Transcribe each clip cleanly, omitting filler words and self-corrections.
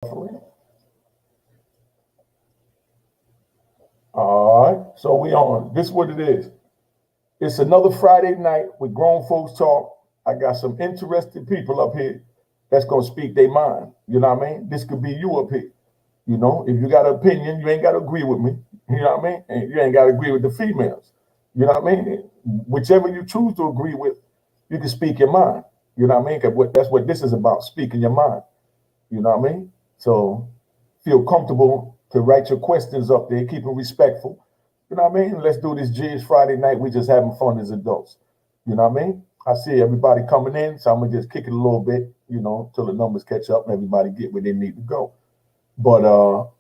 All right, so we on. This is what it is. It's another Friday night with Grown Folks Talk. I got some interested people up here that's gonna speak their mind. You know what I mean? This could be you up here. You know, if you got an opinion, you ain't got to agree with me. You know what I mean? And you ain't got to agree with the females. You know what I mean? Whichever you choose to agree with, you can speak your mind. You know what I mean? 'Cause that's what this is about, speaking your mind. You know what I mean? So feel comfortable to write your questions up there, keep it respectful. You know what I mean? Let's do this G's Friday night. We just having fun as adults. You know what I mean? I see everybody coming in, so I'm gonna just kick it a little bit, you know, till the numbers catch up and everybody get where they need to go. But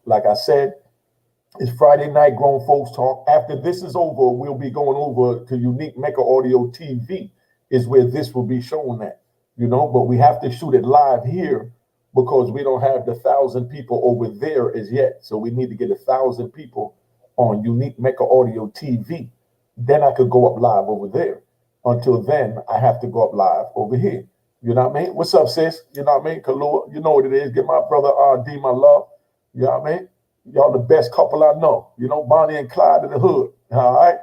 like I said, it's Friday night, Grown Folks Talk. After this is over, we'll be going over to Unique Mecca Audio TV, is where this will be shown at. You know, but we have to shoot it live here because we don't have the 1,000 people over there as yet. So we need to get 1,000 people on Unique Mecca Audio TV. Then I could go up live over there. Until then, I have to go up live over here. You know what I mean? What's up, sis? You know what I mean? Kalua, you know what it is. Give my brother D my love. You know what I mean? Y'all the best couple I know. You know, Bonnie and Clyde in the hood. All right.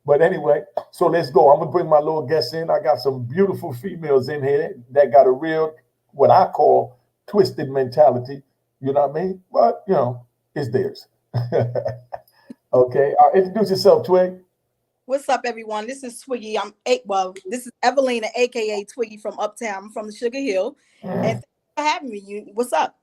But anyway, so let's go. I'm gonna bring my little guests in. I got some beautiful females in here that got a real, what I call, twisted mentality. You know what I mean? But you know, it's theirs. Okay. Introduce yourself, Twig. What's up, everyone? This is Twiggy. This is Evelina, aka Twiggy from Uptown. I'm from the Sugar Hill, and thanks for having me. What's up?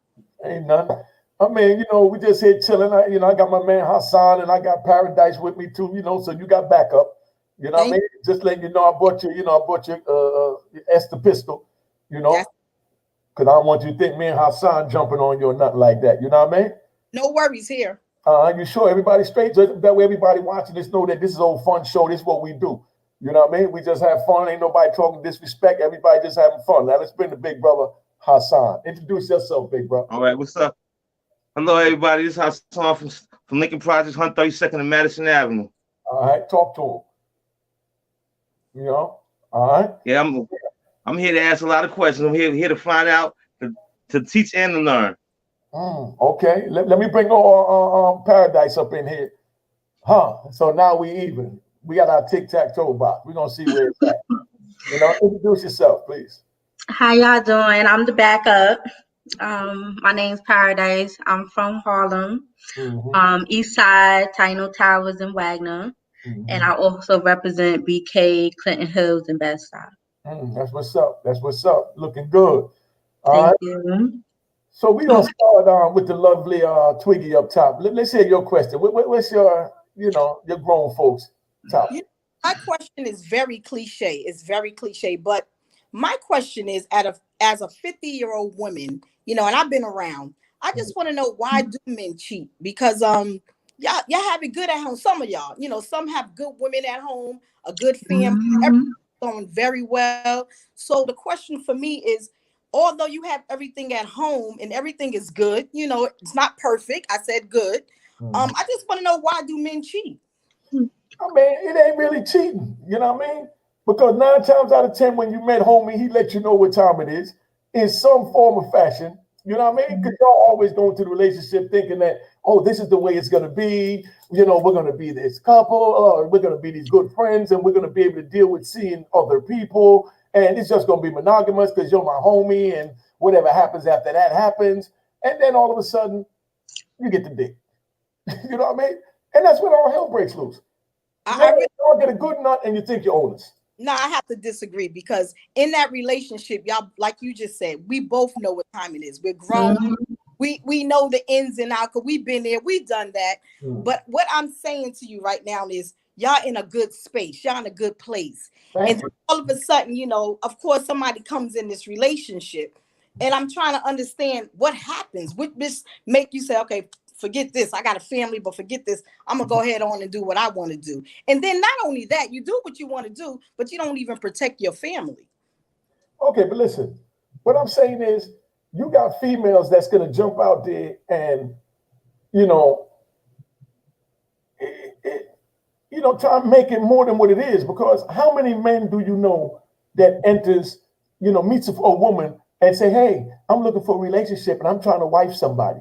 Ain't nothing. I mean, you know, we just here chilling. I got my man Hassan, and I got Paradise with me too. You know, so you got backup. You know what I mean? Just letting you know, I bought your Esther pistol. You know, because I don't want you to think me and Hassan jumping on you or nothing like that. You know what I mean? No worries here. You sure everybody straight? So that way everybody watching this know that this is an old fun show. This is what we do. You know what I mean? We just have fun. Ain't nobody talking disrespect. Everybody just having fun. Now let's bring the big brother Hassan. Introduce yourself, big brother. All right, what's up? Hello, everybody. This is Hassan from Lincoln Projects, 132nd and Madison Avenue. All right, talk to him. You know, all right. Yeah, I'm here to ask a lot of questions. I'm here to find out, to teach and to learn. Okay, let me bring Paradise up in here. So now we even. We got our tic-tac-toe box. We're gonna see where it's at. You know, introduce yourself, please. How y'all doing? I'm the backup. My name's Paradise. I'm from Harlem, East Side, Taino Towers, and Wagner. And I also represent BK, Clinton Hills, and Bed-Stuy. That's what's up. That's what's up. Looking good. Thank you. So we're gonna start with the lovely Twiggy up top. Let's hear your question. What's your grown folks topic? My question is very cliche. It's very cliche, but my question is, as a 50-year-old woman, you know, and I've been around, I just want to know, why do men cheat? Because y'all have it good at home. Some of y'all, you know, some have good women at home, a good family, everything's going very well. So the question for me is, although you have everything at home and everything is good, you know, it's not perfect. I said good. I just want to know, why do men cheat? I mean, it ain't really cheating. You know what I mean? Because 9 times out of 10, when you met homie, he let you know what time it is in some form or fashion. You know what I mean? Because y'all always go into the relationship thinking that, oh, this is the way it's going to be. You know, we're going to be this couple, or we're going to be these good friends, and we're going to be able to deal with seeing other people. And it's just going to be monogamous because you're my homie, and whatever happens after that happens. And then all of a sudden, you get the dick. You know what I mean? And that's when all hell breaks loose. Y'all get a good nut and you think you're honest. No, I have to disagree, because in that relationship, y'all, like you just said, we both know what time it is. We're grown. We know the ins and outs, because we've been there. We've done that. But what I'm saying to you right now is, y'all in a good space. Y'all in a good place. And all of a sudden, you know, of course, somebody comes in this relationship, and I'm trying to understand what happens. Would this make you say, okay, forget this, I got a family, but forget this, I'm gonna go ahead on and do what I want to do? And then not only that, you do what you want to do, but you don't even protect your family. Okay, but listen, what I'm saying is, you got females that's gonna jump out there and, you know, try to make it more than what it is. Because how many men do you know that enters, you know, meets a woman and say, hey, I'm looking for a relationship and I'm trying to wife somebody.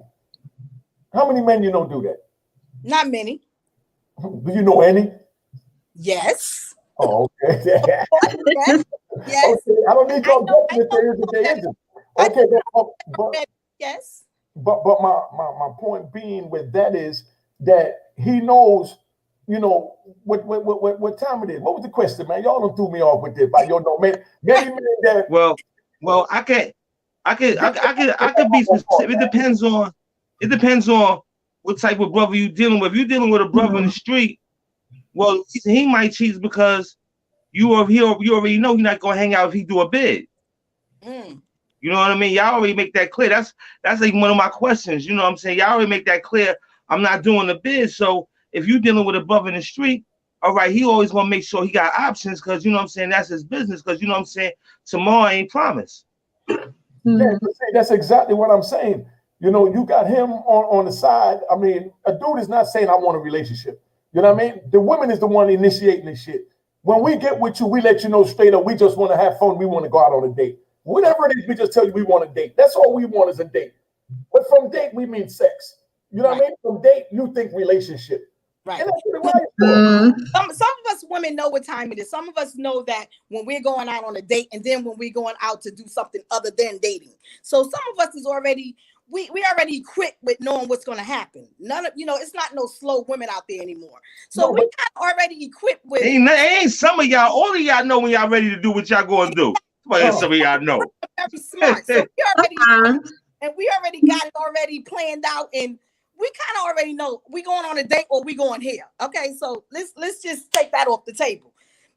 How many men you know do that? Not many. Do you know any? Yes. Oh, okay. Yes. Yes. Okay. I don't need your guessing if there is or there isn't. Okay, but yes. But my point being with that is that he knows, you know, what time it is. What was the question, man? Y'all done threw me off with this. By your know, many men that Well, I could be specific. It depends on what type of brother you dealing with. If you're dealing with a brother in the street, well, he might cheat because you already know he's not gonna hang out if he do a bid. You know what I mean? Y'all already make that clear. That's like one of my questions. You know what I'm saying? Y'all already make that clear. I'm not doing the bid. So if you're dealing with a brother in the street, all right, he always gonna make sure he got options because you know what I'm saying, that's his business. Because you know what I'm saying, tomorrow ain't promised. Yeah, that's exactly what I'm saying. You know, you got him on the side. I mean, a dude is not saying I want a relationship. You know what I mean? The woman is the one initiating this shit. When we get with you, we let you know straight up, we just want to have fun. We want to go out on a date. Whatever it is, we just tell you we want a date. That's all we want is a date. But from date, we mean sex. You know what I mean? From date, you think relationship. Right. And that's what it some of us women know what time it is. Some of us know that when we're going out on a date and then when we're going out to do something other than dating. So some of us is already, we already equipped with knowing what's going to happen. None of, you know, it's not no slow women out there anymore. So we kind of already equipped with. Ain't some of y'all, all of y'all know when y'all ready to do what y'all going to do. But some of y'all know. Very smart. So we already, and we already got it already planned out, and we kind of already know we going on a date or we going here. Okay, so let's just take that off the table.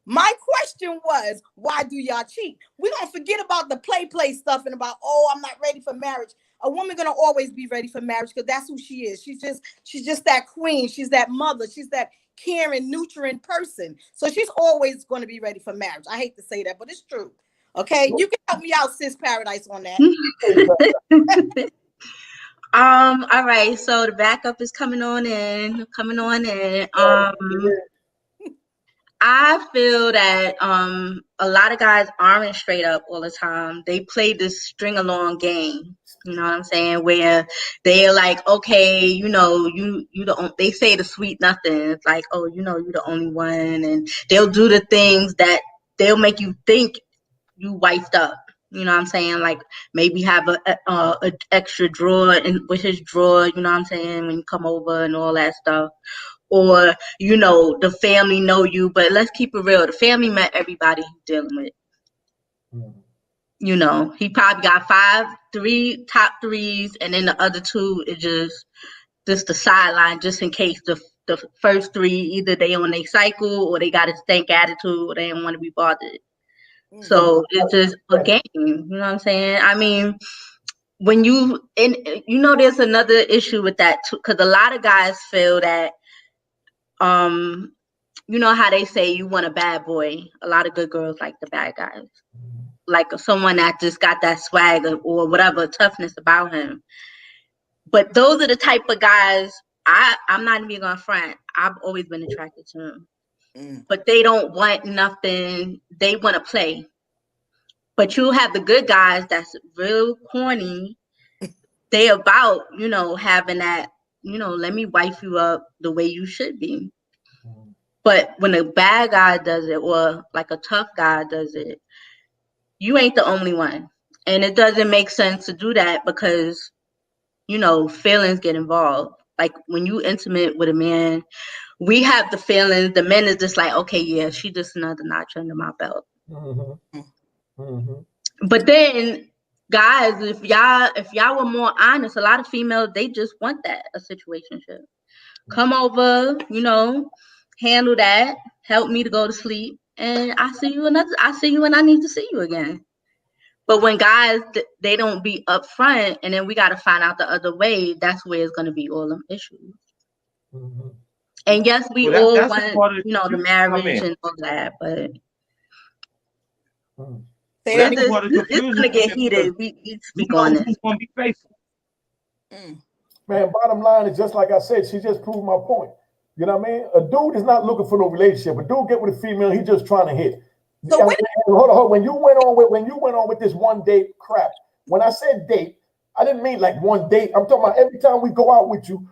My question was, why do y'all cheat? We don't forget about the play stuff and about, oh, I'm not ready for marriage. A woman gonna always be ready for marriage because that's who she is. She's just that queen. She's that mother. She's that caring, nurturing person. So she's always going to be ready for marriage. I hate to say that, but it's true. Okay, you can help me out, Sis Paradise, on that. All right, so the backup is coming on in. I feel that a lot of guys aren't straight up all the time. They play this string along game. You know what I'm saying? Where they're like, okay, you know, they say the sweet nothing. It's like, oh, you know, you're the only one, and they'll do the things that they'll make you think you wifed up. You know what I'm saying? Like maybe have a extra drawer with his drawer, you know what I'm saying, when you come over and all that stuff. Or, you know, the family know you, but let's keep it real. The family met everybody he's dealing with. You know, he probably got three top threes, and then the other two is just the sideline, just in case the first three, either they on their cycle or they got a stank attitude or they don't want to be bothered. So it's just a game, you know what I'm saying? I mean, there's another issue with that too, because a lot of guys feel that, you know how they say you want a bad boy. A lot of good girls like the bad guys, like someone that just got that swag or whatever toughness about him. But those are the type of guys I'm not even gonna front. I've always been attracted to them, but they don't want nothing. They want to play. But you have the good guys that's real corny. They about, you know, having that, you know, let me wife you up the way you should be. But when a bad guy does it, or like a tough guy does it, you ain't the only one. And it doesn't make sense to do that because, you know, feelings get involved. Like when you intimate with a man, we have the feelings. The men is just like, okay, yeah, she just another notch under my belt. But then, guys, if y'all were more honest, a lot of females, they just want that, a situationship. Come over, you know, handle that, help me to go to sleep, and I see you when I need to see you again. But when guys, they don't be upfront, and then we got to find out the other way, that's where it's going to be all them issues. And yes, we all want, you know, the marriage and all that, but it's going to get heated. We speak on this. Who's going to be faithful? Man, bottom line is just like I said, she just proved my point. You know what I mean? A dude is not looking for no relationship. A dude get with a female, he's just trying to hit. So hold on. When you went on with this one date crap, when I said date, I didn't mean like one date. I'm talking about every time we go out with you,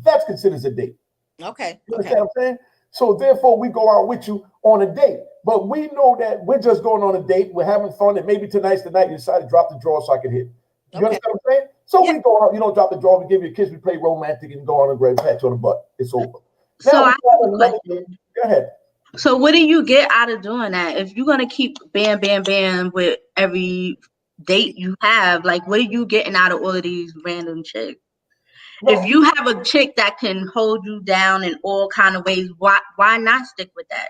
that's considered a date. Okay. You understand what I'm saying? So therefore, we go out with you on a date. But we know that we're just going on a date. We're having fun. And maybe tonight's the night you decide to drop the drawer so I can hit. You understand what I'm saying? So we go out, you don't drop the drawer, we give you a kiss, we play romantic and go on and grab pat you on the butt. It's over. So Now, I have a question. Go ahead. So what do you get out of doing that? If you're gonna keep bam, bam, bam with every date you have, like what are you getting out of all of these random chicks? No. If you have a chick that can hold you down in all kind of ways, why not stick with that?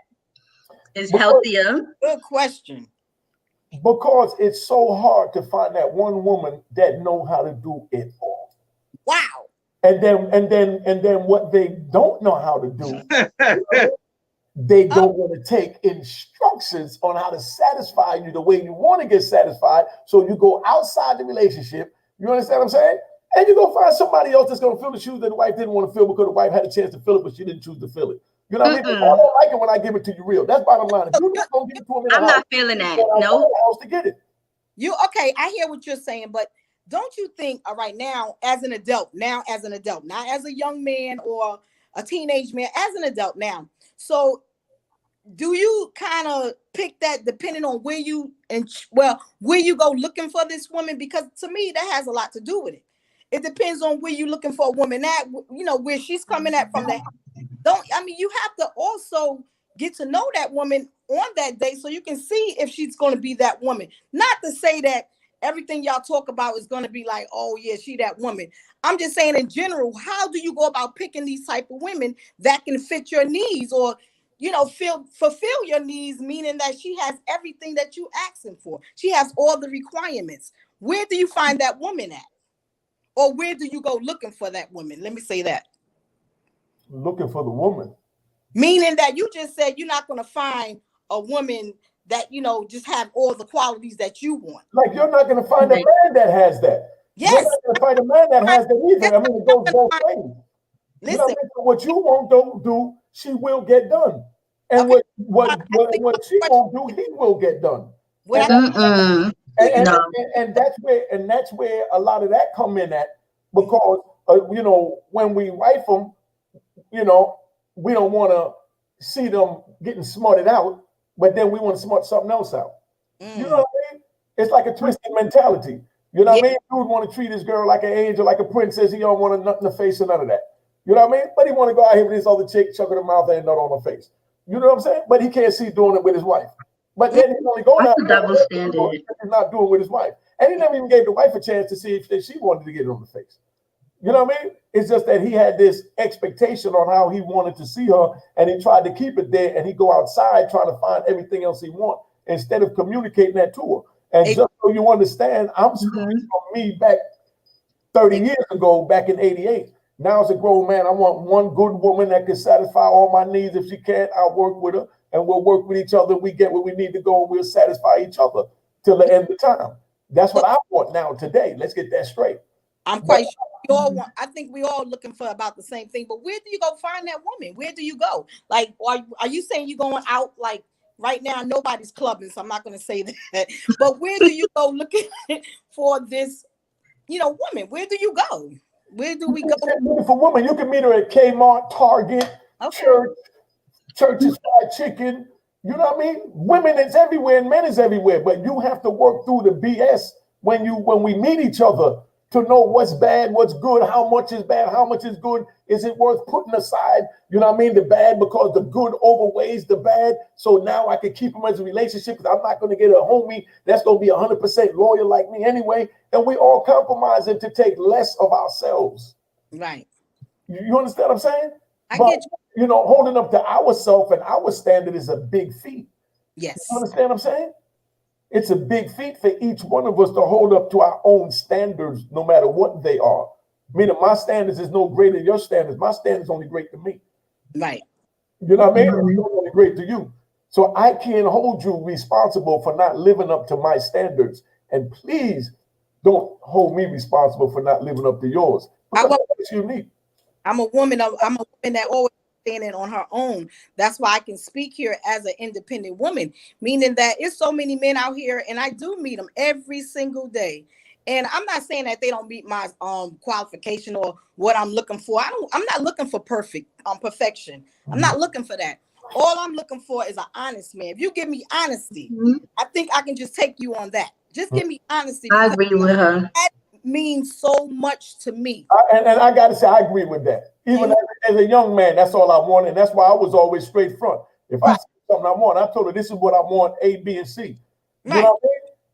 It's healthier. Good question. Because it's so hard to find that one woman that know how to do it all. Wow. And then what they don't know how to do, they don't want to take instructions on how to satisfy you the way you want to get satisfied. So you go outside the relationship. You understand what I'm saying? And you go find somebody else that's going to fill the shoes that the wife didn't want to fill because the wife had a chance to fill it, but she didn't choose to fill it. You know what I mean? I don't like it when I give it to you real. That's bottom line. If you're not going to give it to him in the I'm house, not feeling that. No. House to get it. You okay? I hear what you're saying, but don't you think? All right, now as an adult, not as a young man or a teenage man, as an adult now. So, do you kind of pick that depending on where you go looking for this woman? Because to me, that has a lot to do with it. It depends on where you're looking for a woman at. You know where she's coming at from the. You have to also get to know that woman on that day so you can see if she's going to be that woman. Not to say that everything y'all talk about is going to be like, oh yeah, she that woman. I'm just saying in general, how do you go about picking these type of women that can fit your needs or, fulfill your needs, meaning that she has everything that you asking for. She has all the requirements. Where do you find that woman at? Or where do you go looking for that woman? Let me say that. Looking for the woman. Meaning that you just said you're not going to find a woman that, just have all the qualities that you want. Like you're not going to find a man that has that. Yes. You're not going to find a man that has that either. I mean, it goes both ways. Listen. What you won't do, she will get done. And what she won't do, he will get done. And that's where a lot of that come in at, because when we wife them, we don't want to see them getting smarted out, but then we want to smart something else out. You know what I mean? It's like a twisted mentality. You know what I mean? Dude want to treat his girl like an angel, like a princess. He don't want a nut in the face or none of that. You know what I mean? But he want to go out here with this other chick, chucking her mouth and nut on her face. You know what I'm saying? But he can't see doing it with his wife. But then he's only going out there. He's not doing it with his wife. And he never even gave the wife a chance to see if she wanted to get it on the face. You know what I mean? It's just that he had this expectation on how he wanted to see her, and he tried to keep it there, and he go outside trying to find everything else he wants instead of communicating that to her. And just so you understand, I'm speaking from me back 30 years ago, back in 88. Now as a grown man, I want one good woman that can satisfy all my needs. If she can't, I'll work with her, and we'll work with each other. We get where we need to go, and we'll satisfy each other till the end of time. That's what I want now today. Let's get that straight. I'm quite sure I think we all looking for about the same thing, but where do you go find that woman? Where do you go? Like, are you saying you're going out like right now? Nobody's clubbing, so I'm not going to say that. But where do you go looking for this, woman? Where do you go? Where do we go? Looking for women, you can meet her at Kmart, Target, Church's Fried Chicken. You know what I mean? Women is everywhere and men is everywhere, but you have to work through the BS when we meet each other to know what's bad, what's good, how much is bad, how much is good. Is it worth putting aside, the bad, because the good overweighs the bad. So now I can keep them as a relationship because I'm not going to get a homie that's going to be 100% loyal like me anyway. And we all compromising to take less of ourselves. Right. You understand what I'm saying? I get you. Holding up to ourselves and our standard is a big feat. Yes. You understand what I'm saying? It's a big feat for each one of us to hold up to our own standards, no matter what they are. Meaning my standards is no greater than your standards. My standards only great to me. Right. You know what I mean? It's only great to you. So I can't hold you responsible for not living up to my standards. And please don't hold me responsible for not living up to yours. Because that's unique. I'm a woman that always standing on her own. That's why I can speak here as an independent woman, meaning that it's so many men out here, and I do meet them every single day. And I'm not saying that they don't meet my qualification or what I'm looking for. I'm not looking for perfection. I'm not looking for that. All I'm looking for is an honest man. If you give me honesty, I think I can just take you on that. Just give me honesty. I agree with her. That means so much to me. And I got to say, I agree with that. Even as a young man, that's all I want. And that's why I was always straight front. If I see something I want, I told her this is what I want, A, B, and C. You know what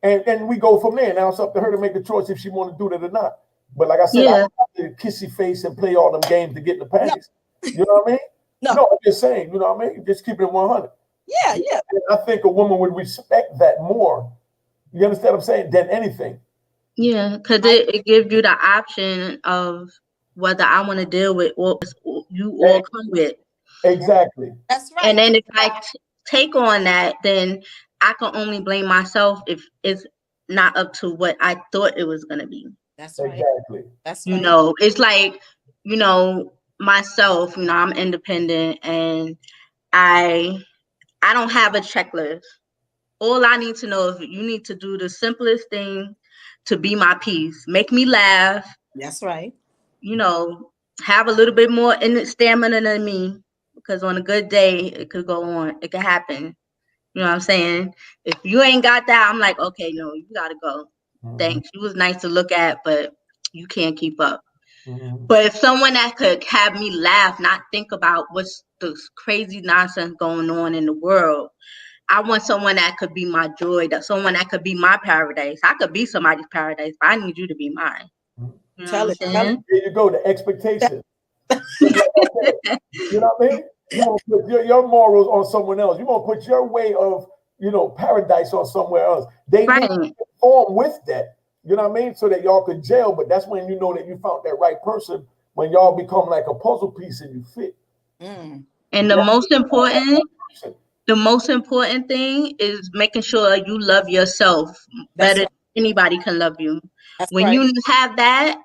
I mean? And we go from there. Now it's up to her to make a choice if she want to do that or not. But like I said, I don't have to kissy face and play all them games to get in the panties. You know what I mean? No, I'm just saying, you know what I mean? Just keep it 100. Yeah. And I think a woman would respect that more. You understand what I'm saying? Than anything. Yeah, because it gives you the option of whether I want to deal with what you all come with. Exactly. That's right. And then if I take on that, then I can only blame myself if it's not up to what I thought it was going to be. That's right. Exactly. That's right. You know, it's like, you know, myself, you know, I'm independent and I don't have a checklist. All I need to know is you need to do the simplest thing to be my peace. Make me laugh. That's right. You know, have a little bit more stamina than me, because on a good day, it could go on. It could happen. You know what I'm saying? If you ain't got that, I'm like, okay, no, you got to go. Thanks. You was nice to look at, but you can't keep up. But if someone that could have me laugh, not think about what's the crazy nonsense going on in the world, I want someone that could be my joy, that someone that could be my paradise. I could be somebody's paradise, but I need you to be mine. You know Tell what it. I'm saying? There you go, the expectation. You know what I mean? You want to put your morals on someone else. You want to put your way of, you know, paradise on somewhere else. They need to conform with that. You know what I mean? So that y'all could gel. But that's when you know that you found that right person, when y'all become like a puzzle piece and you fit. And the most important thing is making sure you love yourself better than anybody can love you. When you have that,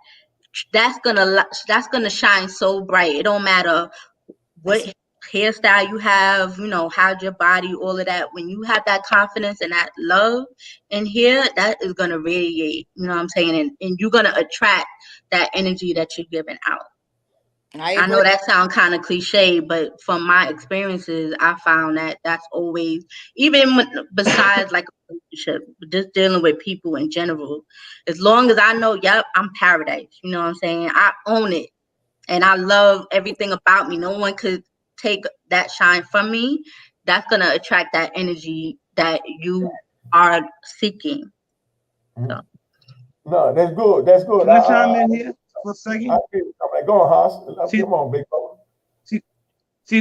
that's gonna shine so bright. It don't matter what hairstyle you have, you know, how's your body, all of that. When you have that confidence and that love in here, that is gonna radiate. You know what I'm saying? And you're gonna attract that energy that you're giving out. I know that sounds kind of cliche, but from my experiences, I found that that's always, even besides like a relationship, just dealing with people in general. As long as I know, yep, I'm paradise. You know what I'm saying? I own it, and I love everything about me. No one could take that shine from me. That's gonna attract that energy that you are seeking. So. No, that's good. That's good. Can I chime in here for a second? I'm like, go on, Haas. Come on, big fella. See,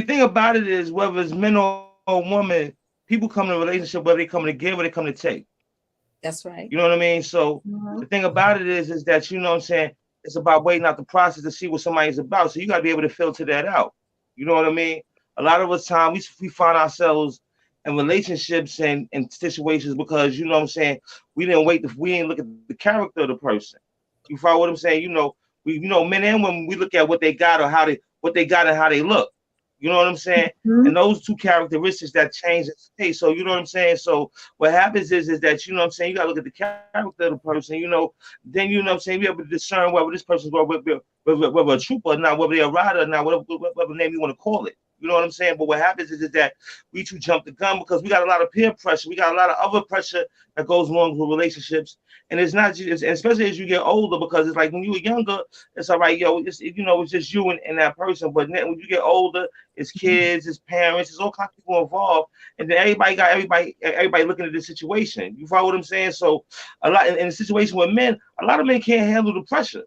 the thing about it is, whether it's men or women, people come in a relationship whether they come to give or they come to take. That's right. You know what I mean? So the thing about it is that, you know what I'm saying, it's about waiting out the process to see what somebody's about. So you got to be able to filter that out. You know what I mean? A lot of us time we find ourselves in relationships and situations because, you know what I'm saying, we didn't look at the character of the person. You follow what I'm saying? You know, men and women, we look at what they got or what they got and how they look. You know what I'm saying? And those two characteristics that change and stay. So you know what I'm saying? So what happens is that, you know what I'm saying, you gotta look at the character of the person, you know, then you know what I'm saying, be able to discern whether this person's whether a trooper or not, whether they're a rider or not, whatever name you want to call it. You know what I'm saying? But what happens is that we too jump the gun because we got a lot of peer pressure. We got a lot of other pressure that goes along with relationships. And it's not just, especially as you get older, because it's like when you were younger, it's all right, it's just you and that person. But then when you get older, it's kids, it's parents, it's all kinds of people involved. And then everybody looking at the situation. You follow what I'm saying? So a lot in a situation with men, a lot of men can't handle the pressure.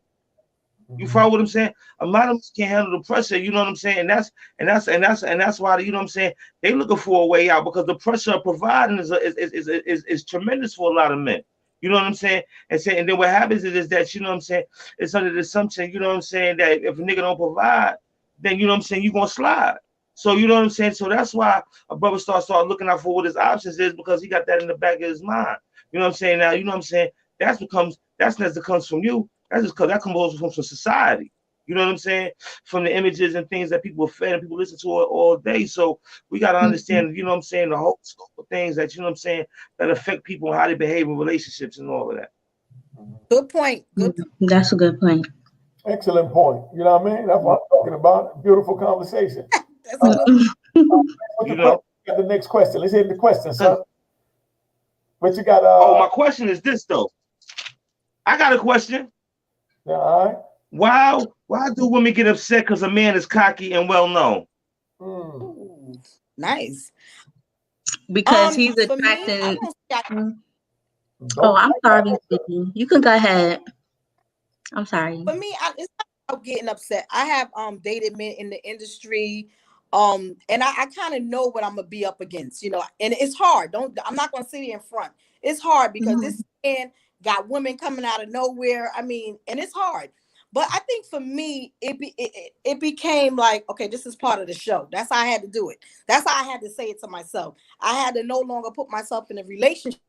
You follow what I'm saying? A lot of them can't handle the pressure. You know what I'm saying? And that's why, you know what I'm saying, they looking for a way out because the pressure of providing is tremendous for a lot of men. You know what I'm saying? And then what happens is that, you know what I'm saying, it's under the assumption, you know what I'm saying, that if a nigga don't provide, then you know what I'm saying, you're gonna slide. So you know what I'm saying? So that's why a brother start looking out for what his options is, because he got that in the back of his mind. You know what I'm saying? Now, you know what I'm saying, that's that comes from you. That's just because that comes from society. You know what I'm saying? From the images and things that people are fed and people listen to it all day. So we got to understand, you know what I'm saying, the whole scope of things that, you know what I'm saying, that affect people and how they behave in relationships and all of that. Good point. Good. That's a good point. Excellent point. You know what I mean? That's what I'm talking about. Beautiful conversation. That's a good point. You know? Got the next question. Let's hit the question, son. What you got? Oh, my question is this though. I got a question. Yeah, all right. Why do women get upset because a man is cocky and well known? Ooh, nice. Because he's For me, attracting. Don't I'm sorry, Vicky. You can go ahead. I'm sorry. For me, it's not about getting upset. I have dated men in the industry, and I kind of know what I'm gonna be up against, you know. And it's hard. I'm not gonna sit here in front. It's hard because this man got women coming out of nowhere. I mean, and it's hard. But I think for me, it became like, okay, this is part of the show. That's how I had to do it. That's how I had to say it to myself. I had to no longer put myself in a relationship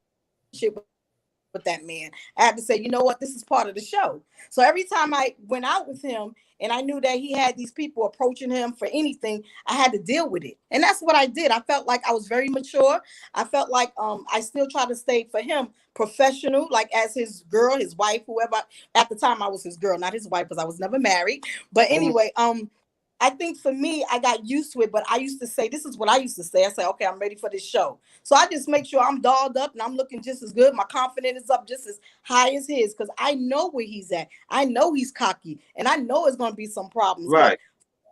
with that man. I had to say, you know what, this is part of the show. So every time I went out with him and I knew that he had these people approaching him for anything, I had to deal with it. And that's what I did. I felt like I was very mature. I felt like I still tried to stay for him professional, like as his girl, his wife, whoever. At the time I was his girl, not his wife, because I was never married. But anyway, I think for me, I got used to it, but I used to say, this is what I used to say. I say, okay, I'm ready for this show. So I just make sure I'm dolled up and I'm looking just as good. My confidence is up just as high as his, because I know where he's at. I know he's cocky, and I know it's going to be some problems. Right.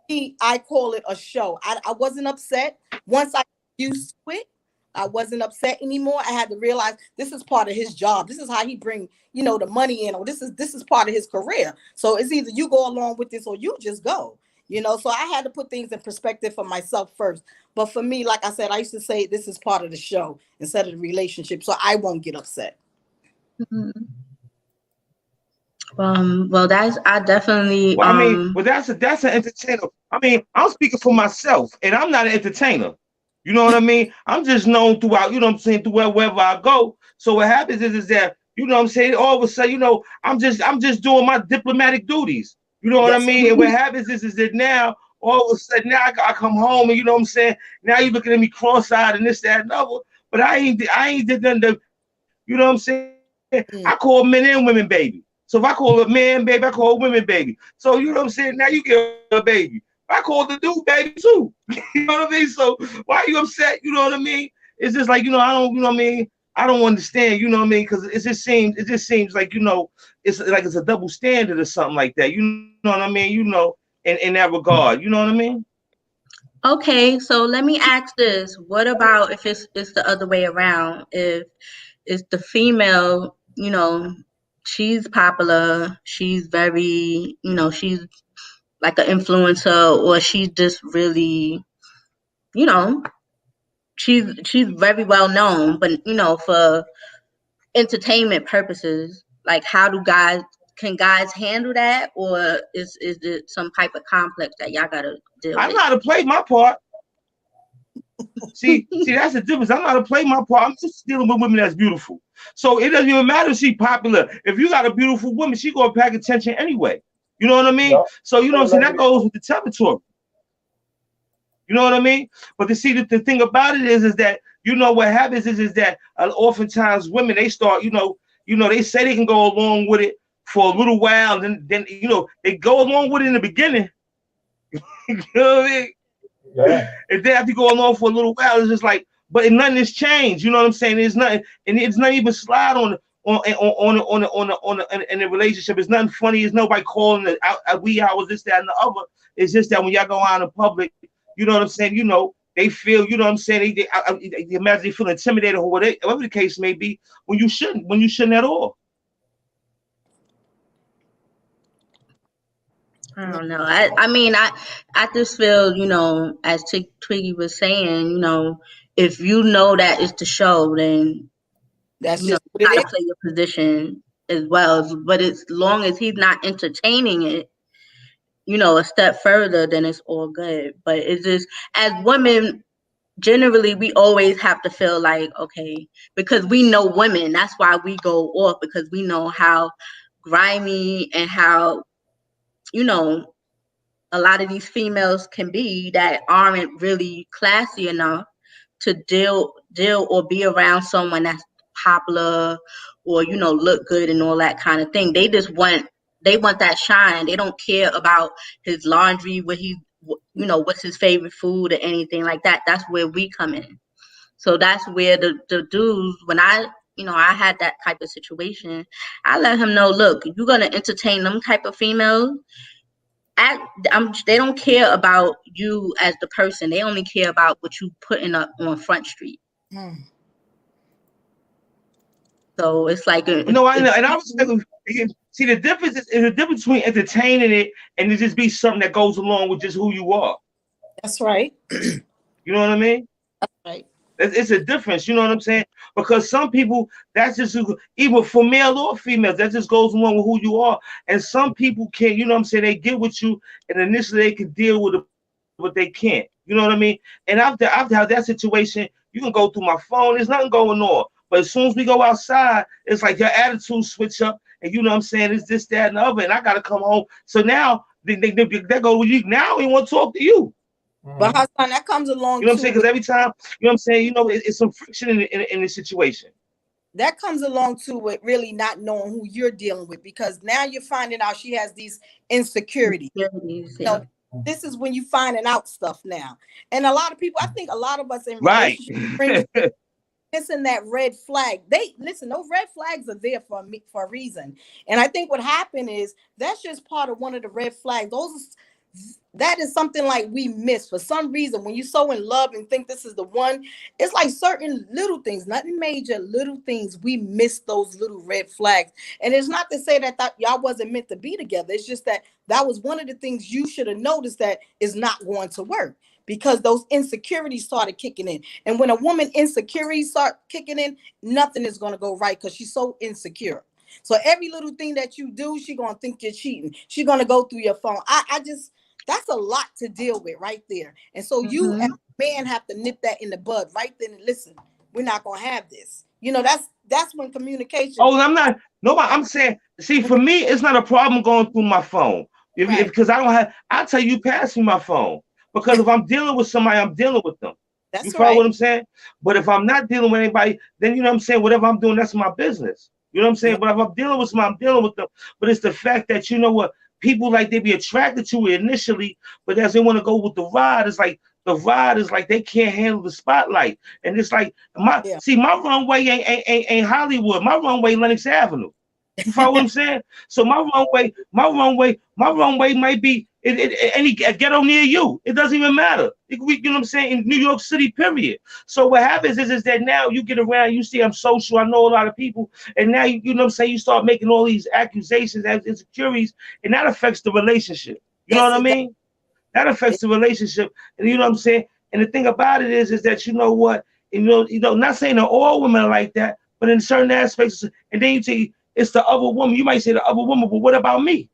But I call it a show. I wasn't upset. Once I got used to it, I wasn't upset anymore. I had to realize this is part of his job. This is how he bring, you know, the money in, or this is part of his career. So it's either you go along with this or you just go. You know, so I had to put things in perspective for myself first. But for me, like I said, I used to say this is part of the show instead of the relationship, so I won't get upset. Well, I definitely. Well, I mean, that's an entertainer. I mean, I'm speaking for myself, and I'm not an entertainer. You know what I mean? I'm just known throughout. You know what I'm saying? Throughout wherever I go. So what happens is that, you know what I'm saying? All of a sudden, you know, I'm just doing my diplomatic duties. You know what I mean? And what happens is that now, all of a sudden, now I come home and, you know what I'm saying? Now you looking at me cross-eyed and this, that, and other. But I ain't did nothing to, you know what I'm saying? I call men and women baby. So if I call a man baby, I call a women baby. So you know what I'm saying? Now you get a baby. I call the dude baby too. You know what I mean? So why are you upset? You know what I mean? It's just like, you know, I don't, you know what I mean? I don't understand, you know what I mean? Because it just seems like, you know, it's like it's a double standard or something like that. You know what I mean? You know, in that regard, you know what I mean? Okay, so let me ask this: what about if it's the other way around? If it's the female, you know, she's popular, she's very, you know, she's like an influencer, or she's just really, you know, she's very well known, but you know, for entertainment purposes, like can guys handle that, or is it some type of complex that y'all gotta deal with? I know how to play my part. See, that's the difference. I know how to play my part. I'm just dealing with women that's beautiful. So it doesn't even matter if she's popular. If you got a beautiful woman, she gonna pack attention anyway. You know what I mean? Yep. So you know what I'm saying? That goes with the territory. You know what I mean? But to see the thing about it is that, you know, what happens is that oftentimes women, they start, you know, they say they can go along with it for a little while, and then you know, they go along with it in the beginning. You know what I mean? Yeah. And then after you go along for a little while, it's just like, but nothing has changed. You know what I'm saying? There's nothing, and it's not even slide on in a relationship. It's nothing funny. It's nobody calling it out wee hours, this, that, and the other. It's just that when y'all go out in public, you know what I'm saying? You know, they feel, you know what I'm saying? They imagine they feel intimidated or whatever the case may be, when you shouldn't at all. I don't know. I mean, I just feel, you know, as Twiggy was saying, you know, if you know that it's the show, then that's you gotta play your position as well. But as long as he's not entertaining it, you know, a step further, then it's all good. But it's just, as women, generally, we always have to feel like, okay, because we know women, that's why we go off, because we know how grimy and how you know, a lot of these females can be that aren't really classy enough to deal or be around someone that's popular or, you know, look good and all that kind of thing. They want that shine. They don't care about his laundry, you know, what's his favorite food or anything like that. That's where we come in. So that's where the dudes, when I had that type of situation, I let him know, look, you're gonna entertain them type of females. They don't care about you as the person. They only care about what you putting up on Front Street. Mm. So it's like No, I know, and I was see the difference is the difference between entertaining it and it just be something that goes along with just who you are. That's right. You know what I mean? That's right. It's a difference, you know what I'm saying? Because some people, that's just even for male or females, that just goes along with who you are. And some people can't, you know what I'm saying? They get with you, and initially they can deal with it, but they can't. You know what I mean? And after had that situation, you can go through my phone. There's nothing going on. But as soon as we go outside, it's like your attitude switch up, and you know what I'm saying? It's this, that, and the other, and I gotta come home. So now they go with you. Now we want to talk to you. But Hassan, that comes along. You know what I'm saying? Because every time, you know what I'm saying, you know, it's some friction in the situation. That comes along too with really not knowing who you're dealing with, because now you're finding out she has these insecurities. So this is when you finding out stuff now. And a lot of people, I think a lot of us in relationships missing that red flag. Those red flags are there for a reason. And I think what happened is that's just part of one of the red flags. That is something like we miss for some reason. When you're so in love and think this is the one, it's like certain little things, nothing major, little things. We miss those little red flags. And it's not to say that y'all wasn't meant to be together. It's just that was one of the things you should have noticed that is not going to work, because those insecurities started kicking in. And when a woman insecurities start kicking in, nothing is going to go right because she's so insecure. So every little thing that you do, she's going to think you're cheating. She's going to go through your phone. That's a lot to deal with right there. And so you as a man have to nip that in the bud right then and listen, we're not going to have this. You know, that's when communication. Oh, I'm not. Nobody. I'm saying, see, for me, it's not a problem going through my phone. Because I don't have, I'll tell you, pass me my phone. Because if I'm dealing with somebody, I'm dealing with them. That's you follow right. what I'm saying? But if I'm not dealing with anybody, then you know what I'm saying, whatever I'm doing, that's my business. You know what I'm saying? But if I'm dealing with somebody, I'm dealing with them. But it's the fact that, you know what, people like they be attracted to it initially, but as they want to go with the ride, it's like the ride is like they can't handle the spotlight. And it's like my runway ain't Hollywood. My runway Lenox Avenue. You follow what I'm saying? So my runway might be any ghetto near you. It doesn't even matter. You know what I'm saying? In New York City, period. So what happens is that now you get around, you see I'm social, I know a lot of people, and now you know what I'm saying, you start making all these accusations as insecurities, and that affects the relationship. You know what I mean? That affects the relationship. And you know what I'm saying? And the thing about it is that you know what, you know, not saying that all women are like that, but in certain aspects, and then you say it's the other woman. You might say the other woman, but what about me?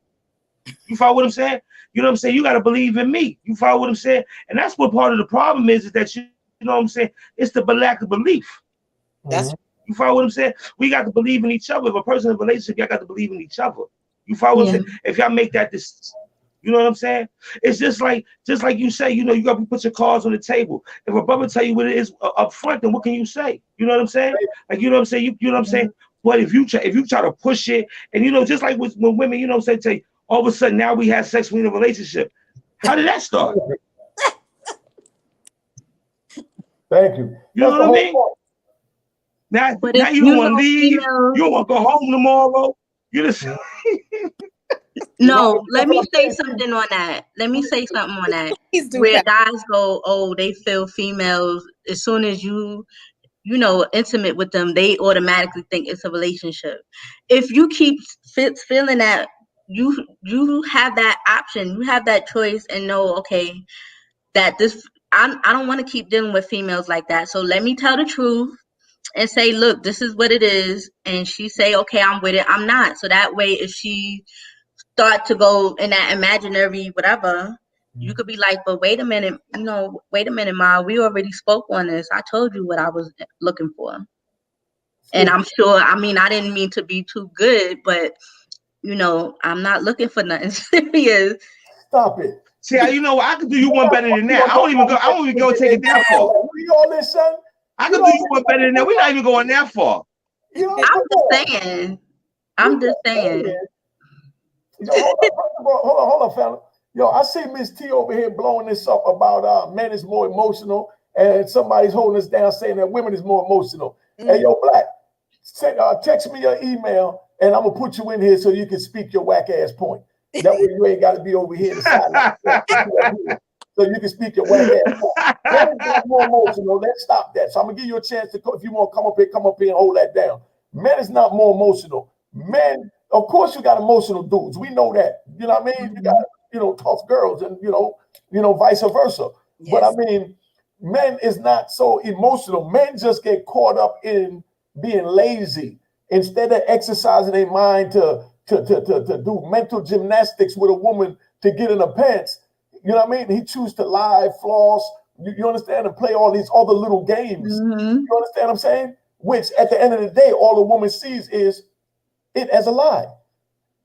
You follow what I'm saying? You know what I'm saying? You got to believe in me. You follow what I'm saying? And that's what part of the problem is that you know what I'm saying? It's the lack of belief. You follow what I'm saying? We got to believe in each other. If a person in a relationship, y'all got to believe in each other. You follow what I'm saying? If y'all make that decision, you know what I'm saying? It's just like you say, you know, you got to put your cards on the table. If a brother tell you what it is up front, then what can you say? You know what I'm saying? Like, you know what I'm saying? You know what I'm saying? But if you try to push it, and you know, just like when women, you know, say, all of a sudden now we have sex, we in a relationship. How did that start? Thank you. You know what I mean? Now you don't want to leave. You don't want to go home tomorrow. You just No, let me say something on that. Where guys go, oh, they feel females as soon as you know, intimate with them, they automatically think it's a relationship. If you keep feeling that, you have that option, you have that choice, and know, okay, that I don't want to keep dealing with females like that. So let me tell the truth and say, look, this is what it is. And she say, okay, I'm with it. I'm not. So that way, if she start to go in that imaginary whatever, you could be like, but wait a minute, Ma, we already spoke on this. I told you what I was looking for. And I'm sure, I mean, I didn't mean to be too good, but I'm not looking for nothing serious. Stop it. See, you know what? I could do you one better than that. I won't even go take it that far. All this, son. I could do you one better than that. We're not even going that far. I'm just saying. I'm just saying. Yo, hold on, fella. Yo, I see Miss T over here blowing this up about men is more emotional, and somebody's holding us down saying that women is more emotional. Hey, yo, Black, text me your email, and I'm gonna put you in here so you can speak your whack ass point. That way you ain't got to be over here in the sideline. So you can speak your whack ass point. Men is not more emotional. Let's stop that. So I'm gonna give you a chance to, if you want to come up here and hold that down. Men is not more emotional. Men, of course, you got emotional dudes. We know that. You know what I mean? You got, tough girls, and vice versa. Yes. But I mean, men is not so emotional. Men just get caught up in being lazy instead of exercising their mind to do mental gymnastics with a woman to get in her pants. You know what I mean? He chooses to lie, floss, you understand, and play all these other little games. You understand what I'm saying? Which at the end of the day, all the woman sees is it as a lie.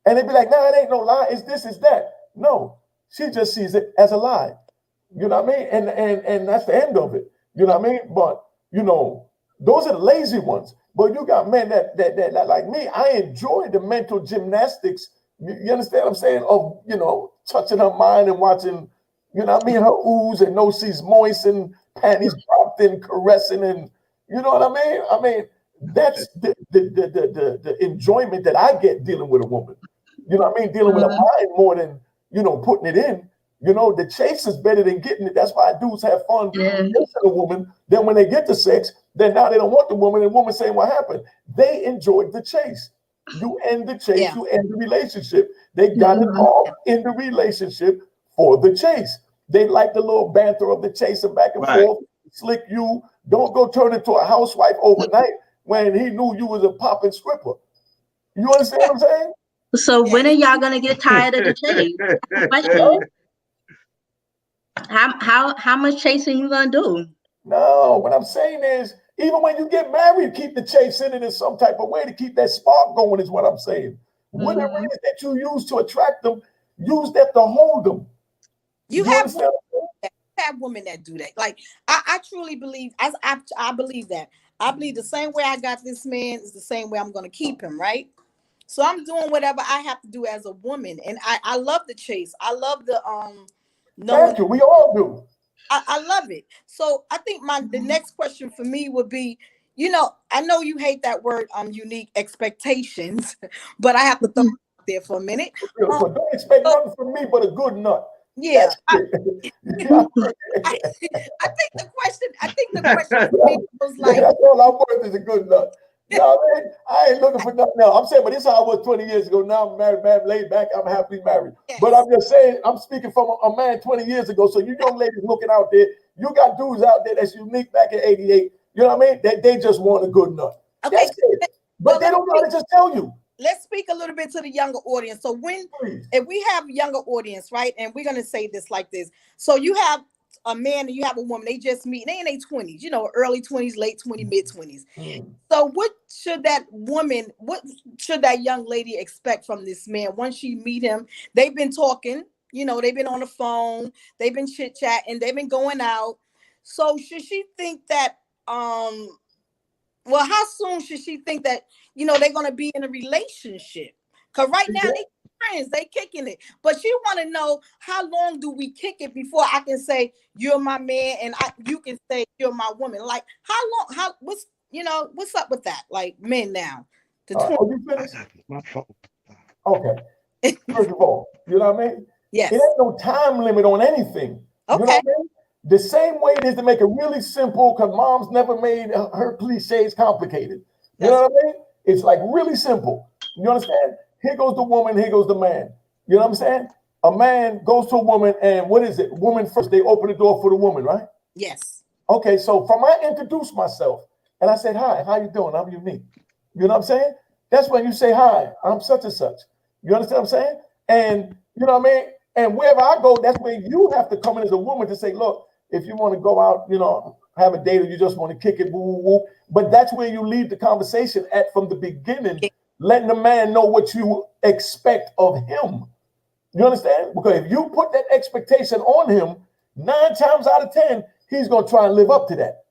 And they'd be like, nah, it ain't no lie. It's this, it's that. No, she just sees it as a lie. You know what I mean? And that's the end of it. You know what I mean? But, those are the lazy ones. But you got men that like me, I enjoy the mental gymnastics. You understand what I'm saying? Of, touching her mind and watching, her ooze and know she's moist and panties dropped and caressing, and you know what I mean? I mean, that's the enjoyment that I get dealing with a woman. You know what I mean? Dealing with a mind more than, putting it in. The chase is better than getting it. That's why dudes have fun chasing a woman. Then when they get to sex, then now they don't want the woman, and the woman saying what happened. They enjoyed the chase. You end the chase, you end the relationship. They got involved in the relationship for the chase. They like the little banter of the chase and back and forth. Slick you. Don't go turn into a housewife overnight when he knew you was a popping stripper. You understand what I'm saying? So when are y'all gonna get tired of the chase? How much chasing you gonna do? No, what I'm saying is, even when you get married, keep the chase in it in some type of way to keep that spark going, is what I'm saying. Whatever it is that you use to attract them, use that to hold them. You have women that do that. Like, I truly believe, I believe that. I believe the same way I got this man is the same way I'm going to keep him, right? So I'm doing whatever I have to do as a woman. And I love the chase. I love the Thank you. We all do. I love it. So I think the next question for me would be, I know you hate that word unique expectations, but I have to throw it out there for a minute. So don't expect nothing from me but a good nut. Yeah. I think the question for me was like, that's all I'm worth is a good nut. You know what I mean? I ain't looking for nothing else. I'm saying, but this is how I was 20 years ago. Now I'm married, laid back. I'm happily married. Yes. But I'm just saying, I'm speaking from a man 20 years ago. So you young ladies looking out there, you got dudes out there that's unique back in 88. You know what I mean? They just want a good nut. Okay. That's it. But they don't know how to just tell you. Let's speak a little bit to the younger audience. So if we have younger audience, right? And we're going to say this like this. So you have a man and you have a woman, they just meet, they in their 20s, early 20s, late 20s, mid 20s. So what should that young lady expect from this man once she meet him? They've been talking, they've been on the phone, they've been chit chat, and they've been going out. So should she think that, how soon should she think that, they're going to be in a relationship? Because right now they friends, they kicking it. But she want to know, how long do we kick it before I can say you're my man and you can say you're my woman? Like, how long? What's up with that? Like, men now. You finished? My phone. Okay. First of all, you know what I mean? Yes. It ain't no time limit on anything. Okay. You know what I mean? The same way it is to make it really simple, because mom's never made her cliches complicated. You know what I mean? It's like really simple. You understand? Here goes the woman, here goes the man. You know what I'm saying? A man goes to a woman, and what is it? Woman first, they open the door for the woman, right? Yes. Okay, so from I introduced myself, and I said, hi, how you doing? I'm unique. You know what I'm saying? That's when you say, hi, I'm such and such. You understand what I'm saying? And you know what I mean? And wherever I go, that's where you have to come in as a woman to say, look, if you want to go out, have a date, or you just want to kick it, woo, woo, woo. But that's where you lead the conversation at from the beginning. letting the man know what you expect of him. You understand? Because if you put that expectation on him, 9 times out of 10, he's going to try and live up to that.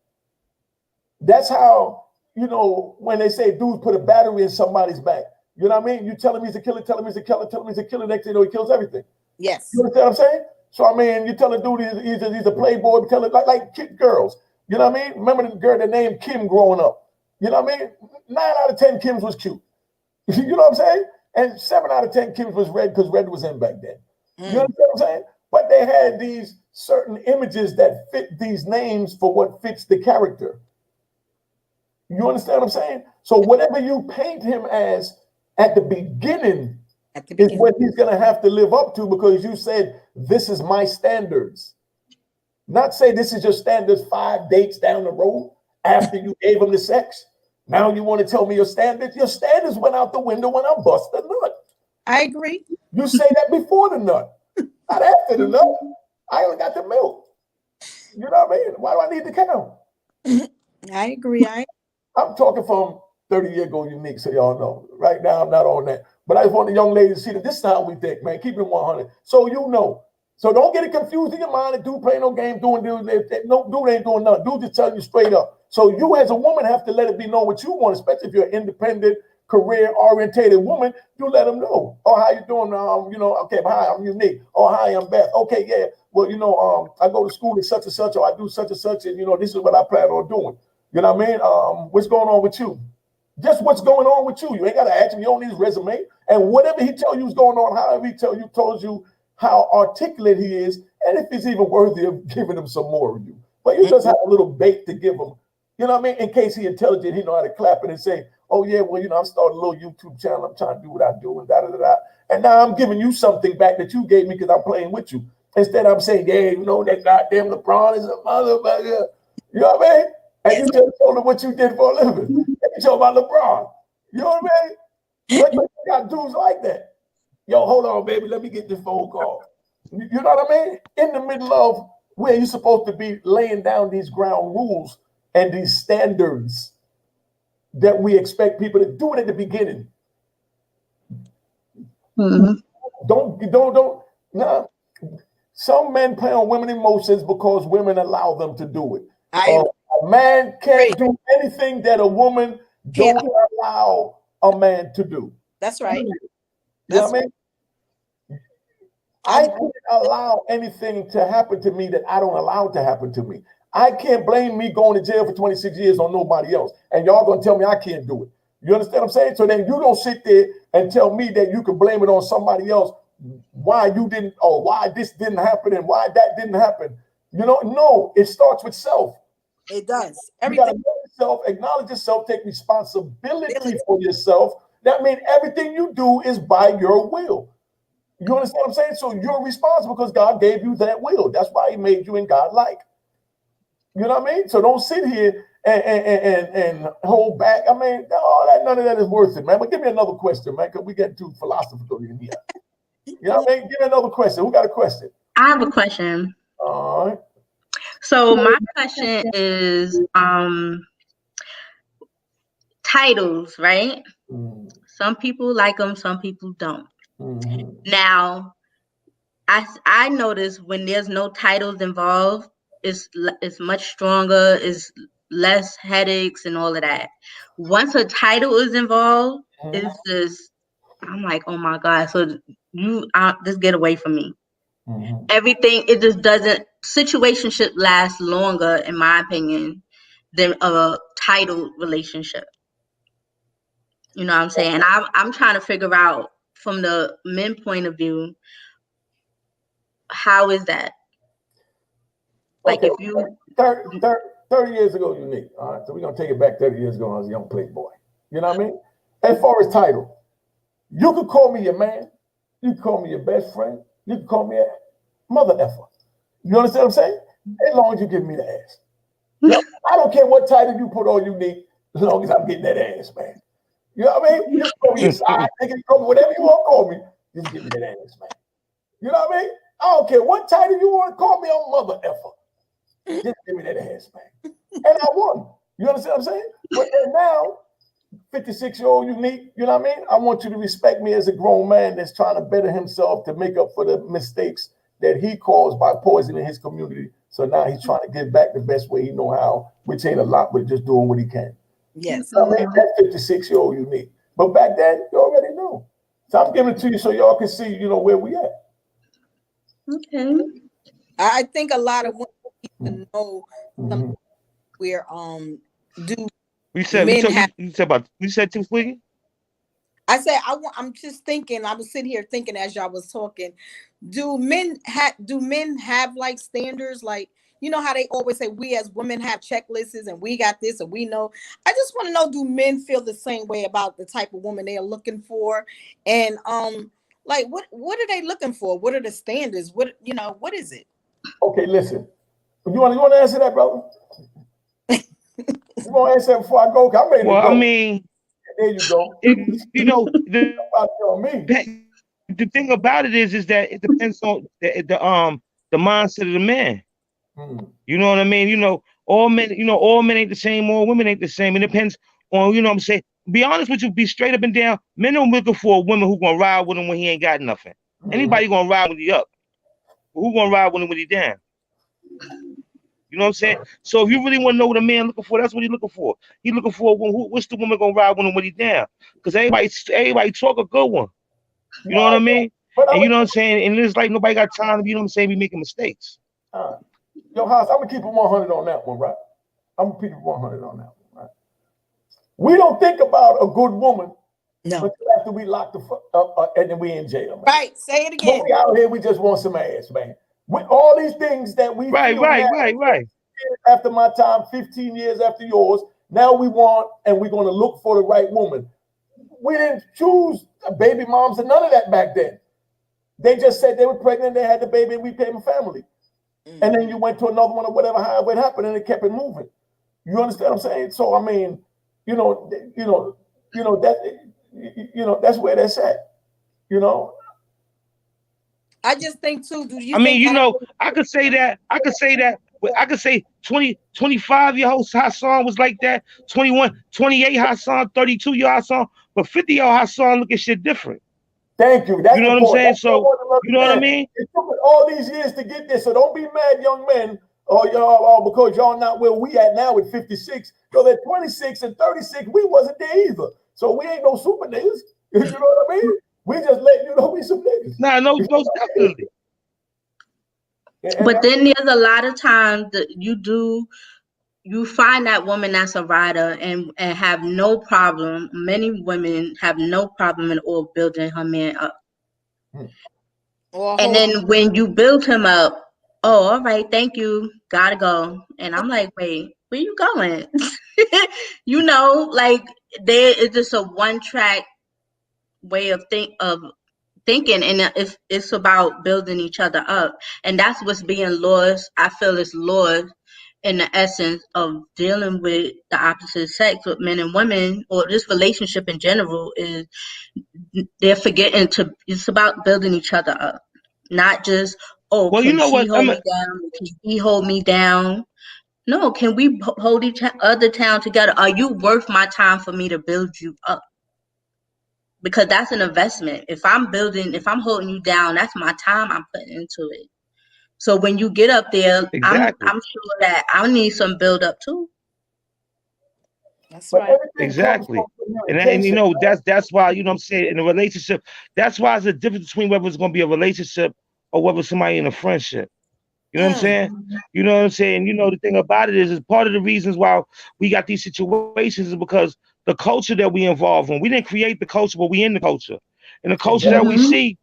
That's how, you know, when they say dudes put a battery in somebody's back, you know what I mean? You tell him he's a killer, tell him he's a killer, tell him he's a killer, next thing you know, he kills everything. Yes. You understand what I'm saying? So, I mean, you tell a dude he's a playboy, tell it like kid girls. You know what I mean? Remember the girl that named Kim growing up? You know what I mean? 9 out of 10 Kims was cute. You know what I'm saying? And 7 out of 10 Kims was red because red was in back then. You understand what I'm saying? But they had these certain images that fit these names for what fits the character. You understand what I'm saying? So whatever you paint him as at the beginning is what he's going to have to live up to, because you said, this is my standards. Not say this is your standards 5 dates down the road after you gave him the sex. Now you want to tell me your standards? Your standards went out the window when I bust the nut. I agree. You say that before the nut, not after the nut. I only got the milk. You know what I mean? Why do I need the cow? I agree. I'm talking from 30 years ago, unique, so y'all know. Right now, I'm not on that. But I just want the young ladies to see that this is how we think, man. Keep it 100. So you know. So don't get it confused in your mind. That dude play no game, no dude ain't doing nothing. Dude just telling you straight up. So you as a woman have to let it be known what you want, especially if you're an independent, career-orientated woman. You let them know. Oh, how you doing? You know, okay, hi, I'm Unique. Oh, hi, I'm Beth. Okay, yeah. Well, you know, I go to school at such and such, or I do such and such, and you know, this is what I plan on doing. You know what I mean? What's going on with you? Just what's going on with you. You ain't got to ask him. You don't need his resume. And whatever he tell you is going on, however he told you how articulate he is, and if he's even worthy of giving him some more of you. But you just have a little bait to give him. You know what I mean? In case he's intelligent, he know how to clap it and say, oh, yeah, well, you know, I'm starting a little YouTube channel. I'm trying to do what I do and da-da-da-da. And now I'm giving you something back that you gave me because I'm playing with you. Instead, I'm saying, yeah, you know, that goddamn LeBron is a motherfucker. You know what I mean? And you just told him what you did for a living. And you told about LeBron. You know what I mean? But you got dudes like that. Yo, hold on, baby. Let me get this phone call. You know what I mean? In the middle of where you're supposed to be laying down these ground rules and these standards that we expect people to do it at the beginning. Mm-hmm. Don't. Nah. Some men play on women's emotions because women allow them to do it. A man can't do anything that a woman don't allow a man to do. That's right. You know what I mean? I can't allow anything to happen to me that I don't allow to happen to me. I can't blame me going to jail for 26 years on nobody else. And y'all gonna tell me I can't do it. You understand what I'm saying? So then you don't sit there and tell me that you can blame it on somebody else, why you didn't, or why this didn't happen and why that didn't happen. You know, no, it starts with self. It does. Everything. You gotta know yourself, acknowledge yourself, take responsibility for yourself. That means everything you do is by your will. You understand what I'm saying? So you're responsible because God gave you that will. That's why he made you in God-like. You know what I mean? So don't sit here and hold back. I mean, none of that is worth it, man. But give me another question, man, because we get too philosophical in here. You know what I mean? Give me another question. Who got a question? I have a question. All right. So my question is titles, right? Mm-hmm. Some people like them, some people don't. Mm-hmm. Now, I notice when there's no titles involved, it's much stronger, it's less headaches and all of that. Once a title is involved, it's just, I'm like, oh my God, so you just get away from me. Mm-hmm. Everything, it just doesn't, situationship lasts longer, in my opinion, than a titled relationship. You know what I'm saying? I'm trying to figure out from the men point of view, how is that? Like, okay. If you 30 years ago, Unique. All right, so we're gonna take it back 30 years ago when I was a young playboy. You know what I mean? As far as title, you could call me your man, you could call me your best friend, you could call me a mother effer. You understand what I'm saying? As long as you give me the ass. You know, I don't care what title you put on Unique, as long as I'm getting that ass, man. You know what I mean? You can call me your side, nigga, you call me whatever you want to call me, just give me that ass, man. You know what I mean? I don't care what title you want to call me on, mother effer. Just give me that ass, man. And I won. You understand what I'm saying? But then now, 56-year-old unique, you know what I mean? I want you to respect me as a grown man that's trying to better himself to make up for the mistakes that he caused by poisoning his community. So now he's trying to give back the best way he know how, which ain't a lot, but just doing what he can. Yes. I mean, that's 56-year-old unique. But back then, you already know. So I'm giving it to you so y'all can see, you know, where we at. Okay. I think a lot of women need to know where do You said men have. You said too, Twiggy? I said I'm just thinking. I was sitting here thinking as y'all was talking. Do men have like standards? Like, you know how they always say we as women have checklists and we got this and we know. I just want to know, do men feel the same way about the type of woman they are looking for? And like what are they looking for? What are the standards? What is it? Okay, listen. You want to answer that, brother? You want to answer that before I go? I'm ready to go. Well, I mean, there you go. You know, the thing about it is that it depends on the mindset of the man. You know what I mean? You know, all men ain't the same, all women ain't the same. It depends on, you know what I'm saying? Be honest with you, be straight up and down. Men are looking for a woman who gonna ride with him when he ain't got nothing. Anybody gonna ride when he up. But who gonna ride with him when he down? You know what I'm saying? So if you really want to know what a man looking for, that's what he's looking for. He's looking for a woman what's the woman gonna ride with him when he down? Because everybody talk a good one. You know what I mean? And you know what I'm saying? And it's like nobody got time to, you know what I'm saying, be making mistakes. Yo, Haas, I'm gonna keep it 100 on that one, right? I'm gonna keep it 100 on that one, right? We don't think about a good woman until after we lock the fuck up and then we in jail. Man. Right, say it again. When we out here, we just want some ass, man. With all these things that we feel right. After my time, 15 years after yours, now we want and we're gonna look for the right woman. We didn't choose baby moms and none of that back then. They just said they were pregnant, they had the baby, and we became a family. And then you went to another one or whatever, however it happened, and it kept it moving. You understand what I'm saying? So I mean, that's where that's at. You know. I just think too. Do you? I mean, I could say that. I could say 20, 25-year-old Hassan was like that. 21, 28 Hassan, 32-year Hassan, but 50-year Hassan look at shit different. Thank you. That's you know what I'm saying? So you know what I mean? It took all these years to get this. So don't be mad, young men, or y'all because y'all not where we at now at 56. So at 26 and 36, we wasn't there either. So we ain't no super niggas. You know what I mean? We just letting you know we some niggas. Nah, no, definitely. But then there's a lot of times that you find that woman that's a rider and have no problem. Many women have no problem at all building her man up. And then when you build him up, oh, all right, thank you, gotta go. And I'm like, wait, where you going? You know, like there is just a one-track way of thinking, and it's about building each other up, and that's what's being lost. I feel it's lost in the essence of dealing with the opposite sex, with men and women, or this relationship in general. Is they're forgetting it's about building each other up, not just can she hold me down, can he hold me down? No, can we hold each other down together? Are you worth my time for me to build you up? Because that's an investment. If I'm holding you down, that's my time I'm putting into it. So when you get up there, exactly. I'm sure that I need some build up too. That's right. Exactly. And you know, that's why, you know what I'm saying, in a relationship, that's why there's a difference between whether it's going to be a relationship or whether somebody in a friendship. You know what I'm saying? You know what I'm saying? You know, the thing about it is part of the reasons why we got these situations is because the culture that we involve in. We didn't create the culture, but we in the culture. And the culture that we see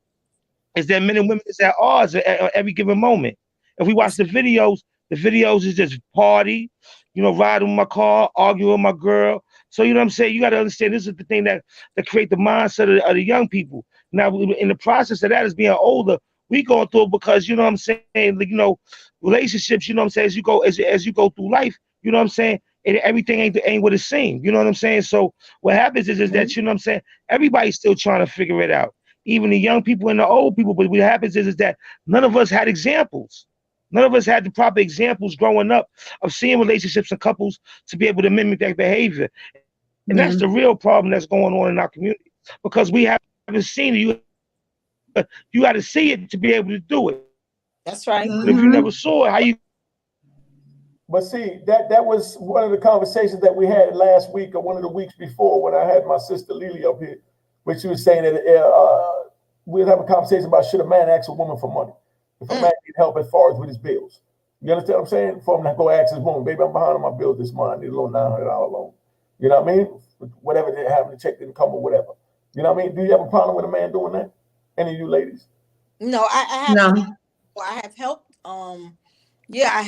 is that men and women is at odds at every given moment. If we watch the videos is just party, you know, riding with my car, arguing with my girl. So, you know what I'm saying? You got to understand this is the thing that create the mindset of the young people. Now, in the process of that is being older, we going through it because, you know what I'm saying, like, you know, relationships, you know what I'm saying, as you go through life, you know what I'm saying, everything ain't what it seems. You know what I'm saying? So what happens is that, you know what I'm saying, everybody's still trying to figure it out. Even the young people and the old people. But what happens is that none of us had examples. None of us had the proper examples growing up of seeing relationships and couples to be able to mimic that behavior. And that's the real problem that's going on in our community, because we haven't seen it. You got to see it to be able to do it. That's right. But if you never saw it, how you? But see, that was one of the conversations that we had last week or one of the weeks before when I had my sister Lily up here, when she was saying that we'd have a conversation about should a man ask a woman for money if a man need help as far as with his bills. You understand what I'm saying? For him to go ask his woman, baby, I'm behind on my bills this month. I need a little $900 loan. You know what I mean? Whatever they have, the check didn't come or whatever. You know what I mean? Do you have a problem with a man doing that? Any of you ladies? No, I have. No. I have helped. Yeah, I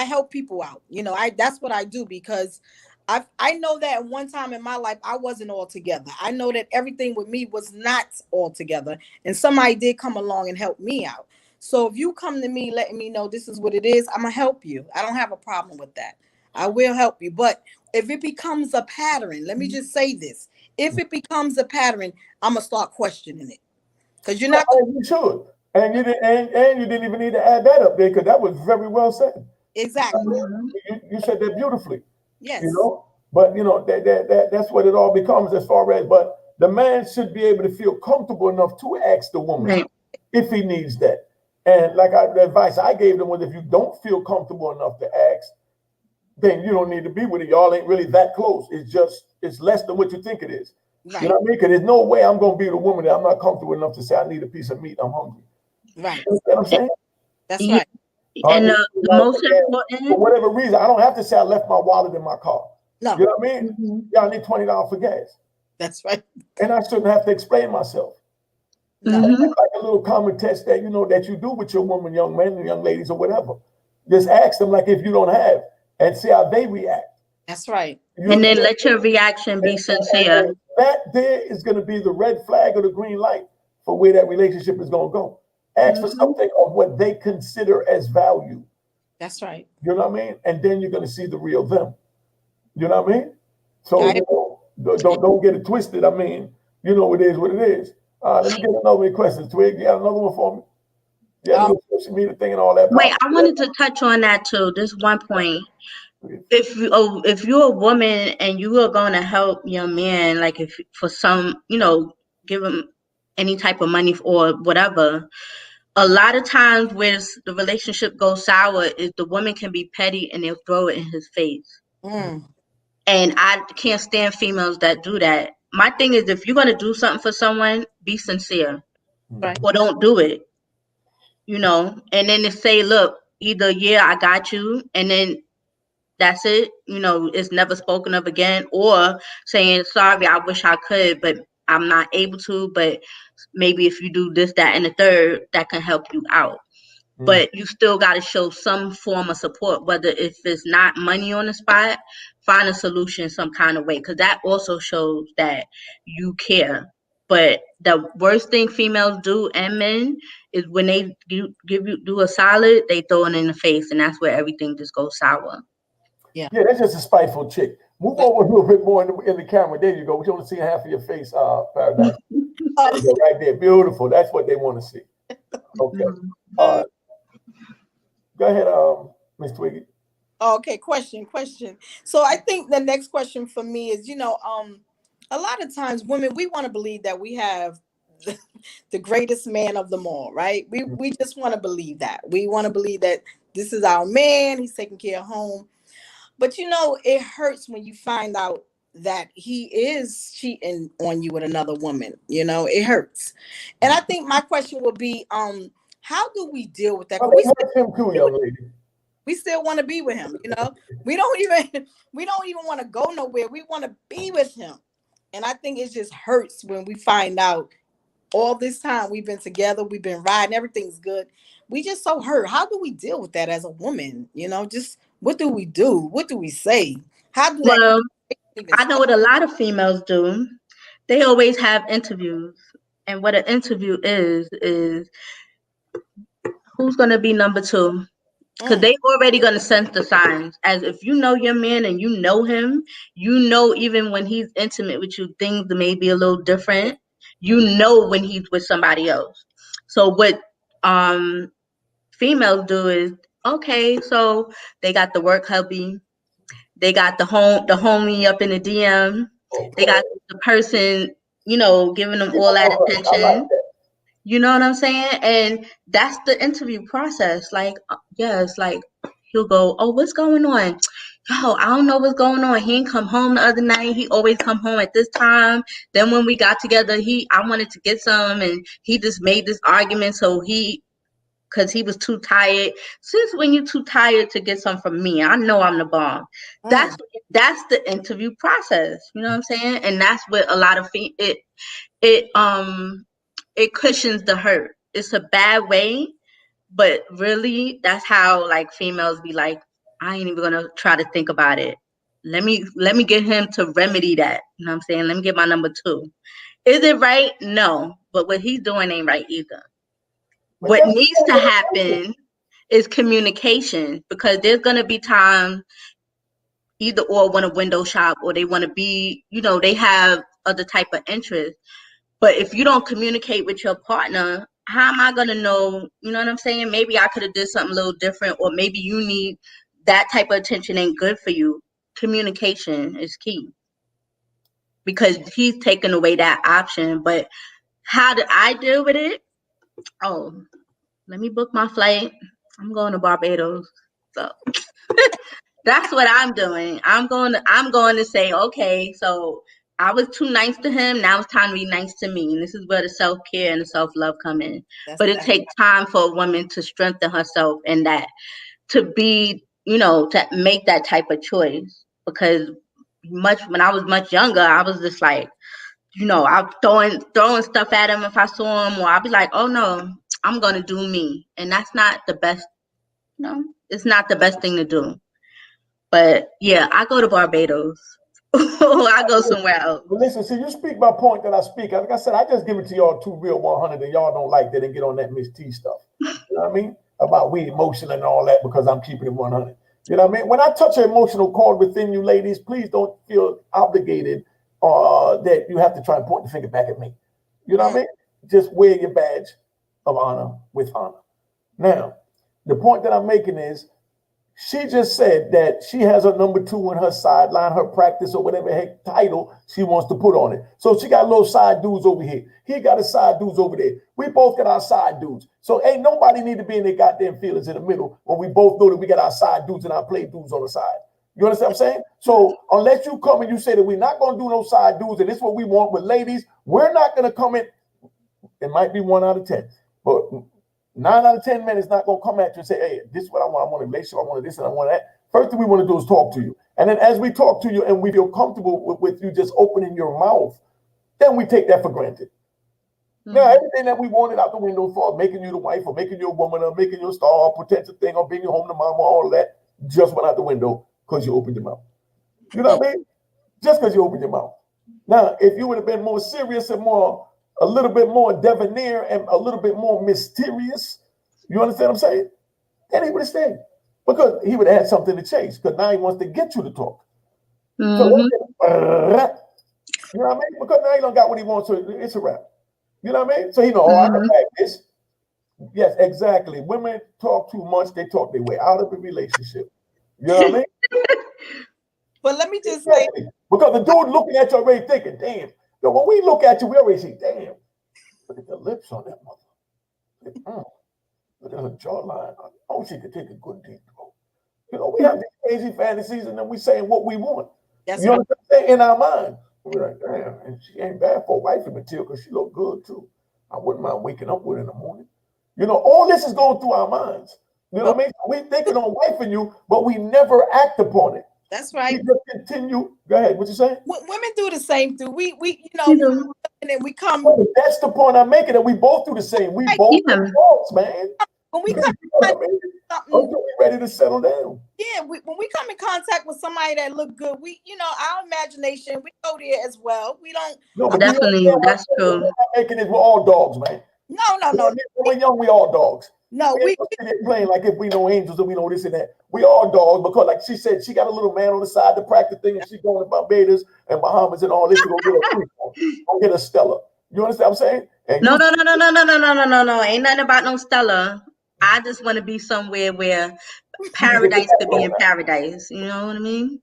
help people out. You know, that's what I do, because I know that at one time in my life I wasn't all together. I know that everything with me was not all together, and somebody did come along and help me out. So if you come to me letting me know this is what it is, I'm gonna help you. I don't have a problem with that. I will help you. But if it becomes a pattern, let me just say this. If it becomes a pattern, I'm gonna start questioning it. Because you're not. You should. And you didn't even need to add that up there, because that was very well said. Exactly. You said that beautifully. Yes. You know, but you know that's what it all becomes as far as. But the man should be able to feel comfortable enough to ask the woman if he needs that. And like the advice I gave them was, if you don't feel comfortable enough to ask, then you don't need to be with it. Y'all ain't really that close. It's less than what you think it is. Right. You know what I mean? Because there's no way I'm gonna be with a woman that I'm not comfortable enough to say I need a piece of meat. I'm hungry. Right. You know what I'm saying? That's right. And the most important, for whatever reason, I don't have to say I left my wallet in my car. No. You know what I mean? Yeah, I need $20 for gas. That's right. And I shouldn't have to explain myself. No. It's like a little common test that that you do with your woman, young men and young ladies or whatever. Just ask them like if you don't have, and see how they react. That's right. And then let your reaction be sincere. And that there is going to be the red flag or the green light for where that relationship is going to go. Ask for something of what they consider as value. That's right. You know what I mean? And then you're going to see the real them. You know what I mean? So don't get it twisted. I mean, it is what it is. Let me get another question. Twig, you got another one for me? Yeah, social media thing and all that. Wait, I wanted to touch on that too. This one point. If you're a woman and you are going to help your man, like if for some, give him any type of money or whatever, a lot of times where the relationship goes sour is the woman can be petty and they'll throw it in his face. And I can't stand females that do that. My thing is, if you're going to do something for someone, be sincere. Right. Or don't do it. And then they say, look, either, yeah, I got you, and then that's it. It's never spoken of again, or saying, sorry, I wish I could, but I'm not able to, but maybe if you do this, that, and the third, that can help you out. But you still got to show some form of support, whether if it's not money on the spot, find a solution some kind of way, because that also shows that you care. But the worst thing females do, and men, is when they do a solid, they throw it in the face, and that's where everything just goes sour. Yeah, that's just a spiteful chick. Move over a little bit more in the camera. There you go. We want to see half of your face, Paradise. Right there. Beautiful. That's what they want to see. Okay. Go ahead, Miss Twiggy. Okay, question. So I think the next question for me is, a lot of times women, we want to believe that we have the greatest man of them all, right? We just want to believe that. We want to believe that this is our man, he's taking care of home. But it hurts when you find out that he is cheating on you with another woman. It hurts. And I think my question would be, how do we deal with that? We still want to be with him. We don't even want to go nowhere. We want to be with him. And I think it just hurts when we find out all this time we've been together, we've been riding, everything's good. We just so hurt. How do we deal with that as a woman? Just what do we do? What do we say? How do well, I know what a lot of females do. They always have interviews. And what an interview is who's going to be number two? Because they already going to sense the signs. As if you know your man and you know him, even when he's intimate with you, things may be a little different. When he's with somebody else. So what females do is, okay, so they got the work hubby, they got the homie up in the DM, They got the person, you know, giving them all that attention. I like that. You know what I'm saying? And that's the interview process. Like, yes, like he'll go, oh, what's going on? Yo, I don't know what's going on. He didn't come home the other night. He always come home at this time. Then when we got together, I wanted to get some, and he just made this argument. So because he was too tired. Since when you too tired to get some from me? I know I'm the bomb. That's the interview process. You know what I'm saying? And that's what a lot of it cushions the hurt. It's a bad way, but really that's how like females be like, I ain't even gonna try to think about it. Let me get him to remedy that. You know what I'm saying? Let me get my number 2. Is it right? No. But what he's doing ain't right either. What needs to happen is communication, because there's gonna be times either or want to window shop, or they want to be, you know, they have other type of interest. But if you don't communicate with your partner, how am I going to know? You know what I'm saying? Maybe I could have did something a little different, or maybe you need that type of attention ain't good for you. Communication is key, because he's taken away that option. But how did I deal with it? Oh, let me book my flight. I'm going to Barbados. So that's what I'm doing. I'm going to say, okay, so I was too nice to him. Now it's time to be nice to me. And this is where the self-care and the self-love come in. But it takes time for a woman to strengthen herself, and that to be, you know, to make that type of choice. Because when I was much younger, I was just like, you know, I'm throwing stuff at him if I saw him, or I'll be like, oh no, I'm going to do me. And that's not the best, you know, it's not the best thing to do. But yeah, I go to Barbados. I go somewhere else. But listen, see, you speak my point that I speak. Like I said, I just give it to y'all 2 real 100, and y'all don't like that and get on that Miss T stuff. You know what I mean? About we emotional and all that, because I'm keeping it 100. You know what I mean? When I touch an emotional chord within you, ladies, please don't feel obligated that you have to try and point the finger back at me. You know what I mean? Just wear your badge of honor with honor. Now, the point that I'm making is, she just said that she has her number 2 in her sideline, her practice, or whatever heck title she wants to put on it. So she got little side dudes over here. He got his side dudes over there. We both got our side dudes. So ain't nobody need to be in their goddamn feelings in the middle when we both know that we got our side dudes and our play dudes on the side. You understand what I'm saying? So unless you come and you say that we're not going to do no side dudes and this is what we want with ladies, we're not going to come in. It might be 1 out of 10, but 9 out of 10 men is not going to come at you and say, hey, this is what I want. I want a relationship. I want this and I want that. First thing we want to do is talk to you. And then as we talk to you and we feel comfortable with you just opening your mouth, then we take that for granted. Mm-hmm. Now, everything that we wanted out the window for making you the wife or making you a woman or making you a star or potential thing or bringing you home to mama, all of that just went out the window because you opened your mouth. You know what I mean? Just because you opened your mouth. Now, if you would have been more serious and a little bit more debonair and a little bit more mysterious, you understand what I'm saying? Then he would have stayed, because he would have had something to chase, because now he wants to get you to talk. Mm-hmm. So, you know what I mean? Because now he don't got what he wants, so it's a wrap. You know what I mean? So he know, I can back this. Yes, exactly. Women talk too much, they talk their way out of a relationship. You know what I mean? But let me just say, because the dude looking at you already thinking, damn. So when we look at you, we always say, damn, look at the lips on that mother. Look at her jawline. Oh, she could take a good deep throat. You know, we have these crazy fantasies, and then we saying what we want. That's you know what I'm saying? In our mind. We're like, damn, and she ain't bad for wifey material because she look good too. I wouldn't mind waking up with her in the morning. You know, all this is going through our minds. You know what I mean? We thinking on wifing you, but we never act upon it. That's right. We just continue. Go ahead. What you saying? Women do the same thing. We you know, and we come. Oh, that's the point I'm making. That we both do the same. We both do faults, man. When we come, until we ready to settle down. Yeah, when we come in contact with somebody that look good, we, you know, our imagination, we go there as well. We don't. No, but definitely, that's true. We're not making it. We're all dogs, man. No. When we're young, we all dogs. No, we playing like if we know angels and we know this and that. We all dogs, because like she said, she got a little man on the side to practice thing, and she going to Barbados and Bahamas and all this to go get a Stella. You understand what I'm saying? And no. Ain't nothing about no Stella. I just want to be somewhere where paradise could be in paradise. You know what I mean?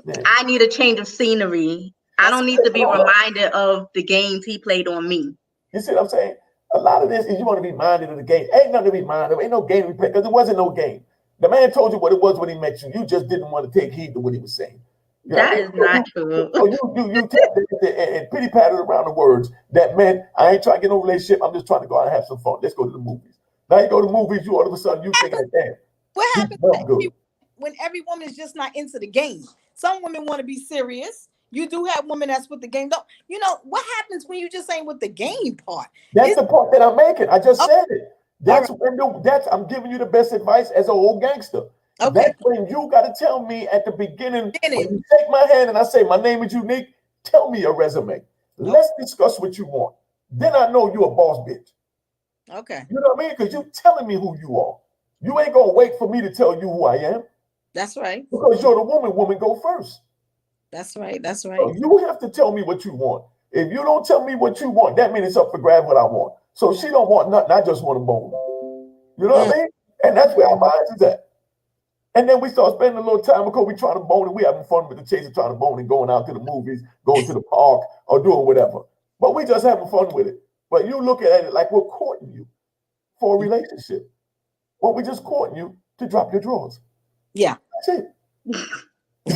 Yeah. I need a change of scenery. I don't need to be reminded of the games he played on me. You see what I'm saying? A lot of this is you want to be minded of the game. Ain't nothing to be minded of. Ain't no game to be played because it wasn't no game. The man told you what it was when he met you. You just didn't want to take heed to what he was saying. You know that is not true. So you tapped and pity patted around the words that meant I ain't trying to get no relationship. I'm just trying to go out and have some fun. Let's go to the movies. Now you go to the movies, you all of a sudden you thinking that damn. What happens when every woman is just not into the game? Some women want to be serious. You do have women that's with the game. Don't you know what happens when you just ain't with the game part? That's the part that I'm making. I just said it. That's when I'm giving you the best advice as an old gangster. Okay. That's when you got to tell me at the beginning. When you take my hand and I say my name is Unique, tell me your resume. Let's discuss what you want. Then I know you're a boss bitch. Okay. You know what I mean? Because you're telling me who you are. You ain't gonna wait for me to tell you who I am. That's right. Because you're the woman. Woman go first. That's right. That's right. So you have to tell me what you want. If you don't tell me what you want, that means it's up for grab what I want. So she don't want nothing. I just want a bone. You know what I mean? And that's where our minds is at. And then we start spending a little time because we trying to bone and we having fun with the chase of trying to bone and going out to the movies, going to the park or doing whatever. But we just having fun with it. But you look at it like we're courting you for a relationship. Well, we're just courting you to drop your drawers. Yeah. That's it.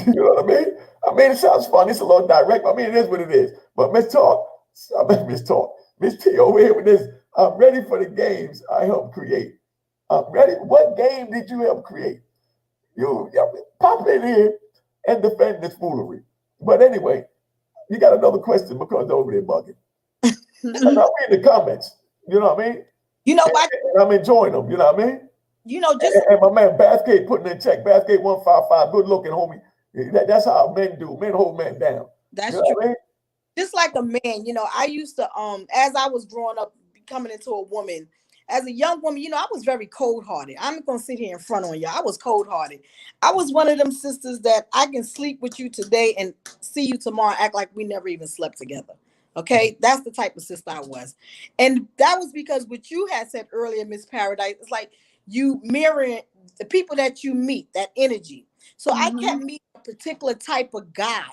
You know what I mean? I mean, it sounds fun. It's a little direct. I mean, it is what it is. But Miss T over here with this, I'm ready for the games I helped create. I'm ready. What game did you help create? You pop in here and defend this foolery. But anyway, you got another question because they're over there bugging. And I'm in the comments. You know what I mean? You know what? And I'm enjoying them. You know what I mean? You know, just and my man Bathgate putting in check. Bathgate 155, good looking homie. That's how men do. Men hold men down. That's true. I mean? Just like a man, you know, I used to as I was growing up, becoming into a woman, as a young woman, you know, I was very cold-hearted. I'm not gonna sit here in front on you. I was cold-hearted. I was one of them sisters that I can sleep with you today and see you tomorrow, act like we never even slept together. Okay, that's the type of sister I was. And that was because what you had said earlier, Miss Paradise, it's like you mirroring the people that you meet, that energy. So I kept meeting a particular type of guy.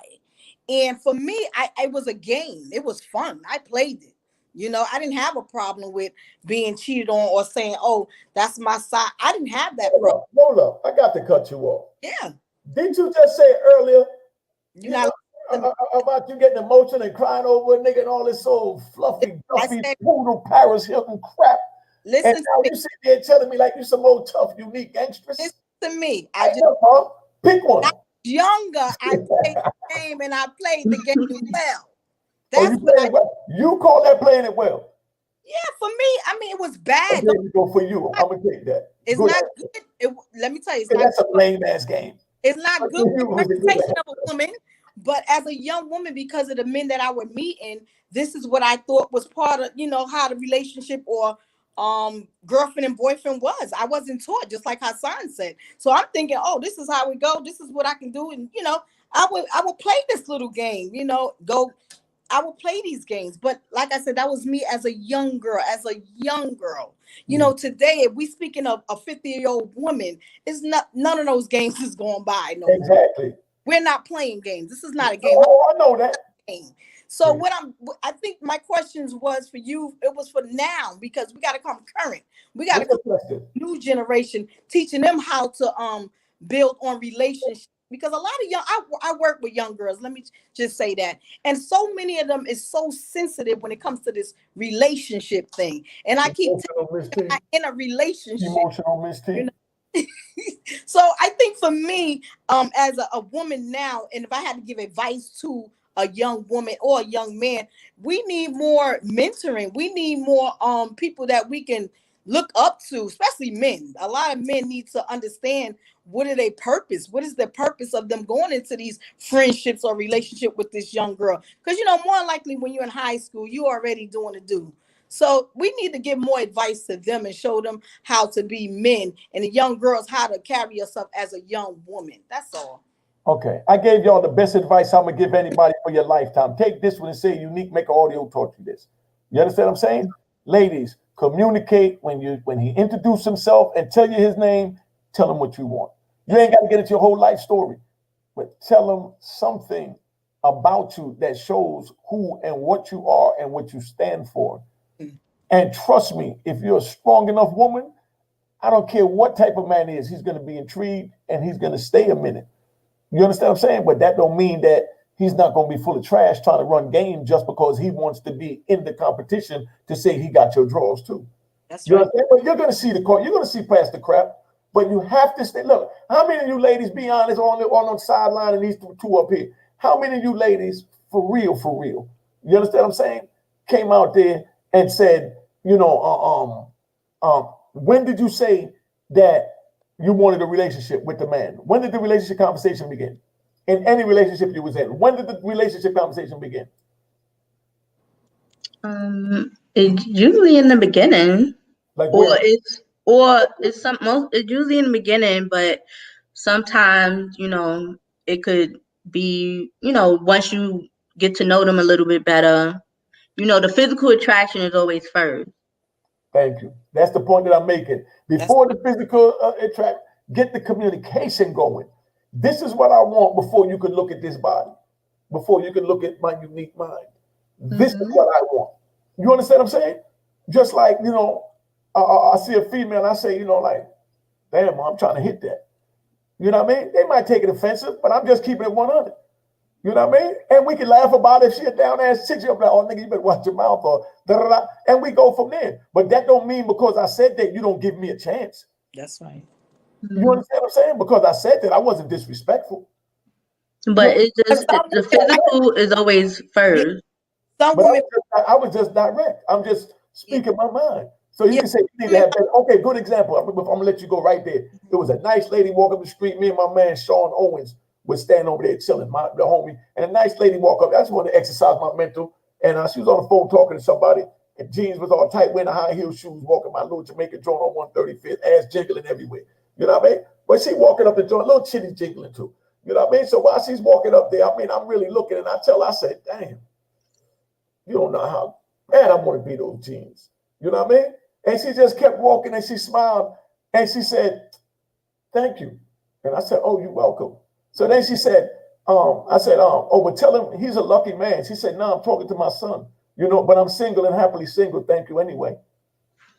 And for me, it was a game. It was fun. I played it. You know, I didn't have a problem with being cheated on or saying, oh, that's my side. I didn't have that problem. Hold up. I got to cut you off. Yeah. Didn't you just say earlier about you getting emotional and crying over a nigga and all this old fluffy, poodle, Paris Hilton crap? Listen and now you sit there telling me like you some old tough, unique gangstress. Listen to me. Pick one. Younger, I played the game and I played the game well. That's you call that playing it well. Yeah, for me, I mean, it was bad. There you go for you. I'm gonna take that. It's not good. Let me tell you, that's a lame ass game. It's not good representation of a woman, but as a young woman, because of the men that I would meet, and this is what I thought was part of, you know, how the relationship or girlfriend and boyfriend was. I wasn't taught, just like Hassan said. So I'm thinking, oh, this is how we go. This is what I can do, and you know, I would play this little game. You know, I would play these games, but like I said, that was me as a young girl. You know, today, if we speaking of a 50-year-old woman, it's not, none of those games is going by. No, exactly. We're not playing games. This is not a game. Oh, I know that. So I think my questions was for you. It was for now because we got to come current. We got to come new generation, teaching them how to build on relationships. Because a lot of I work with young girls. Let me just say that. And so many of them is so sensitive when it comes to this relationship thing. And I keep in a relationship. Emotional mistake. You know? So I think for me, as a woman now, and if I had to give advice to a young woman or a young man, we need more mentoring. We need more people that we can look up to, especially men. A lot of men need to understand what are their purpose. What is the purpose of them going into these friendships or relationship with this young girl? Because, you know, more likely when you're in high school, you're already doing a do. So we need to give more advice to them and show them how to be men, and the young girls how to carry yourself as a young woman. That's all. Okay. I gave y'all the best advice I'm going to give anybody for your lifetime. Take this one and say Unique, make an audio taught you this. You understand what I'm saying? Ladies, communicate when he introduce himself and tell you his name, tell him what you want. You ain't got to get into your whole life story, but tell him something about you that shows who and what you are and what you stand for. And trust me, if you're a strong enough woman, I don't care what type of man he is, he's going to be intrigued and he's going to stay a minute. You understand what I'm saying? But that don't mean that he's not going to be full of trash trying to run game just because he wants to be in the competition to say he got your draws too. That's you right. Understand? But you're going to see the court. You're going to see past the crap. But you have to stay. Look, how many of you ladies, be honest, on the sideline and these two up here, how many of you ladies, for real, you understand what I'm saying, came out there and said, when did you say that you wanted a relationship with the man? When did the relationship conversation begin? In any relationship you was in, when did the relationship conversation begin? It's usually in the beginning, Like it's usually in the beginning, but sometimes it could be once you get to know them a little bit better. The physical attraction is always first. Thank you. That's the point that I'm making. Before the physical attract, get the communication going. This is what I want before you can look at this body, before you can look at my unique mind. This is what I want. You understand what I'm saying? Just like, I see a female and I say, like, damn, I'm trying to hit that. You know what I mean? They might take it offensive, but I'm just keeping it 100. You know what I mean? And we can laugh about it. If she a down ass chick, she'll be like, oh, nigga, you better watch your mouth, or da-da-da. And we go from there. But that don't mean because I said that, you don't give me a chance. That's right. You understand what I'm saying? Because I said that, I wasn't disrespectful. But it's just the physical is always first. But I was just direct. I'm just speaking my mind. So you can say, you need to have that. Okay, good example. I'm going to let you go right there. There was a nice lady walking up the street. Me and my man, Sean Owens, was standing over there chilling, the homie. And a nice lady walked up. I just wanted to exercise my mental. And she was on the phone talking to somebody. And jeans was all tight, wearing high heel shoes, walking my little Jamaican joint on 135th, ass jiggling everywhere. You know what I mean? But she walking up the joint, little chitty jiggling too. You know what I mean? So while she's walking up there, I'm really looking, and I said, damn, you don't know how bad I want to be those jeans. You know what I mean? And she just kept walking, and she smiled, and she said, thank you. And I said, oh, you're welcome. So then she said, I said, oh, but tell him he's a lucky man. She said, no, I'm talking to my son, but I'm single and happily single. Thank you anyway.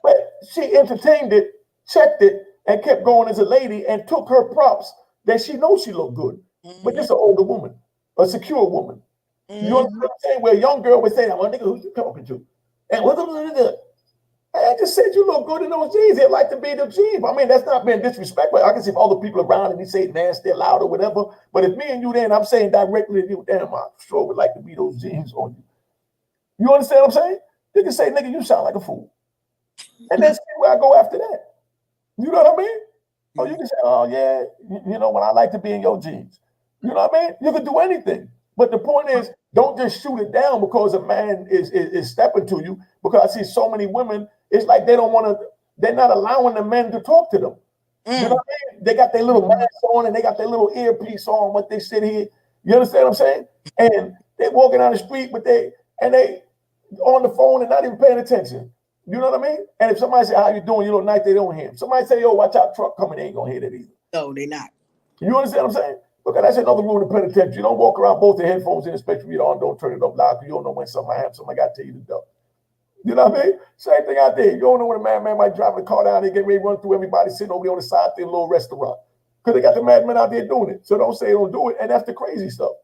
But she entertained it, checked it, and kept going as a lady and took her props that she knows she looked good. But this is an older woman, a secure woman. You understand what I'm saying? Where a young girl would say, well, nigga, who you talking to? And I just said you look good in those jeans. They'd like to be the jeans. I mean, that's not being disrespectful. I can see if other people around and he say nasty, loud, or whatever. But if me and you then, I'm saying directly to you, damn, I sure would like to be those jeans on you. You understand what I'm saying? You can say, nigga, you sound like a fool. And then see where I go after that. You know what I mean? Or you can say, oh, yeah, when I like to be in your jeans. You know what I mean? You can do anything. But the point is, don't just shoot it down because a man is stepping to you. Because I see so many women, it's like they don't want to, they're not allowing the men to talk to them. You know what I mean? They got their little mask on and they got their little earpiece on, but they sit here. You understand what I'm saying? And they're walking down the street, but they on the phone and not even paying attention. You know what I mean? And if somebody say, how you doing? You look nice, they don't hear him. Somebody say, yo, watch out, truck coming, they ain't gonna hear that either. No, they're not. You understand what I'm saying? Because that's another rule in the penitentiary. You don't walk around both the headphones in, especially if you don't turn it up loud, because you don't know when something happens. Somebody got to tell you to go. You know what I mean? Same thing out there. You don't know when a madman might drive a car down there, get ready to run through everybody sitting over there on the side of their little restaurant. Because they got the madmen out there doing it. So don't say they don't do it. And that's the crazy stuff.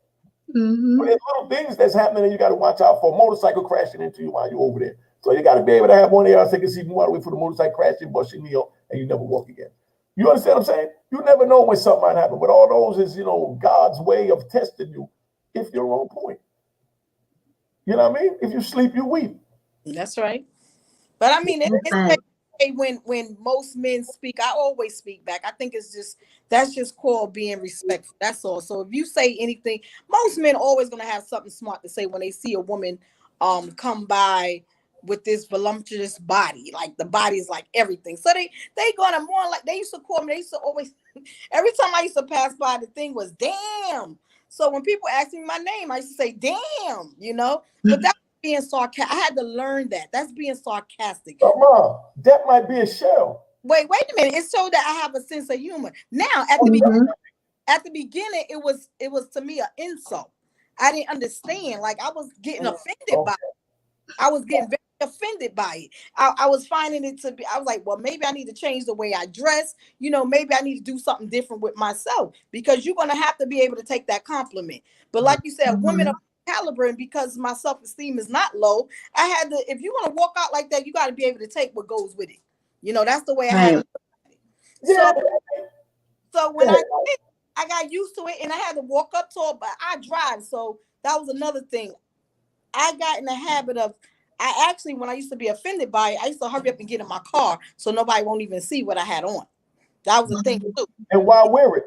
But there's little things that's happening and you got to watch out for. A motorcycle crashing into you while you're over there. So you got to be able to have one there so you can see more away from the motorcycle crashing, bust your knee up, and you never walk again. You understand what I'm saying? You never know when something might happen. But all those is, God's way of testing you if you're on point. You know what I mean? If you sleep, you weep. That's right. But I mean, it's when most men speak, I always speak back. I think that's just called being respectful. That's all. So if you say anything, most men always gonna have something smart to say when they see a woman come by with this voluptuous body. Like the body is like everything. So they gonna more like, they used to call me, they used to always, every time I used to pass by, the thing was damn. So when people ask me my name, I used to say damn, but that's being sarcastic. I had to learn that. That's being sarcastic. But Mom, that might be a shell. Wait a minute. It's so that I have a sense of humor. Now at the beginning, it was to me an insult. I didn't understand. Like I was getting offended by it. I was getting very offended by it. I was finding it to be, I was like, well, maybe I need to change the way I dress. You know, maybe I need to do something different with myself, because you're going to have to be able to take that compliment. But like you said, women of caliber, and because my self-esteem is not low, I had to, if you want to walk out like that, you got to be able to take what goes with it. You know, that's the way I had to look at it. So when I got used to it, and I had to walk up to it, but I drive. So that was another thing. I got in the habit of, I actually, when I used to be offended by it, I used to hurry up and get in my car so nobody won't even see what I had on. That was the thing too. And why wear it?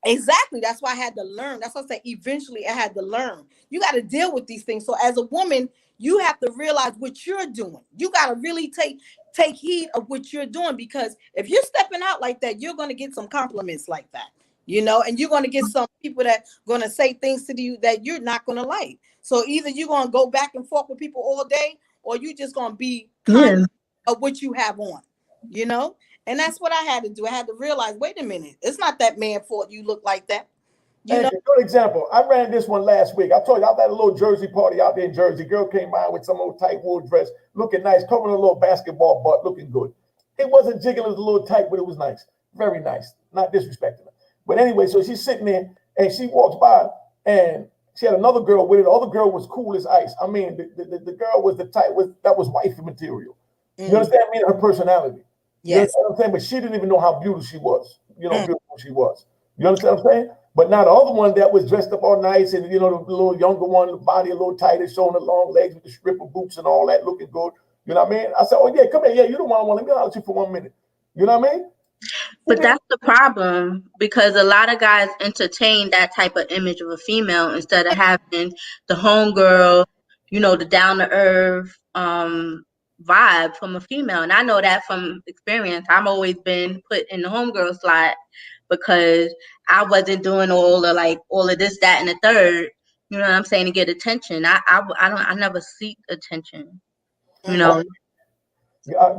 Exactly. That's why I had to learn. That's what I say. Eventually, I had to learn. You got to deal with these things. So as a woman, you have to realize what you're doing. You got to really take heed of what you're doing, because if you're stepping out like that, you're going to get some compliments like that, you know, and you're going to get some people that going to say things to you that you're not going to like. So either you're going to go back and forth with people all day, or you just going to be conscious of what you have on, you know? And that's what I had to do. I had to realize, wait a minute, it's not that man's fault you look like that. You know? Good example. I ran this one last week. I told you I was at a little Jersey party out there in Jersey. Girl came by with some old tight wool dress, looking nice, covering a little basketball butt, looking good. It wasn't jiggling, it was a little tight, but it was nice. Very nice. Not disrespecting her. But anyway, so she's sitting there and she walks by and she had another girl with her. The other girl was cool as ice. I mean, the girl was the type that was wifey material. You understand me? Her personality. Yes. You understand what I'm saying? But she didn't even know how beautiful she was. You know, beautiful she was. You understand what I'm saying? But now the other one that was dressed up all nice, and you know, the little younger one, the body a little tighter, showing the long legs with the stripper boots and all that, looking good. You know what I mean? I said, oh yeah, come here. Yeah, you the one I want. Let me holler at you for 1 minute. You know what I mean? But that's the problem, because a lot of guys entertain that type of image of a female instead of having the homegirl, you know, the down to earth vibe from a female. And I know that from experience. I've always been put in the homegirl slot because I wasn't doing all of this, that, and the third. You know what I'm saying, to get attention. I never seek attention. You know.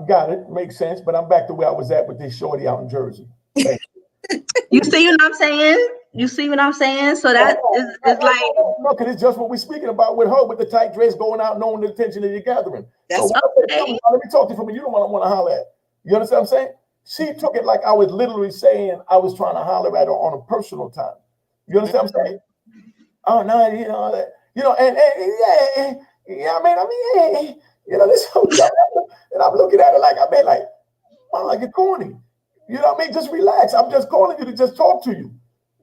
Got it. Makes sense. But I'm back to where I was at with this shorty out in Jersey. You see what I'm saying? You see what I'm saying? So that is like, no, because it's just what we're speaking about with her, with the tight dress, going out, knowing the attention that you're gathering. That's so let me talk to you from you don't want to holler at. You understand what I'm saying? She took it like I was literally saying I was trying to holler at her on a personal time. You understand what I'm saying? Oh no, you know that, you know, and yeah, I mean, you know, this whole stuff, and I'm looking at it like, I mean, like, I'm like, you're corny. You know what I mean? Just relax. I'm just calling you to just talk to you.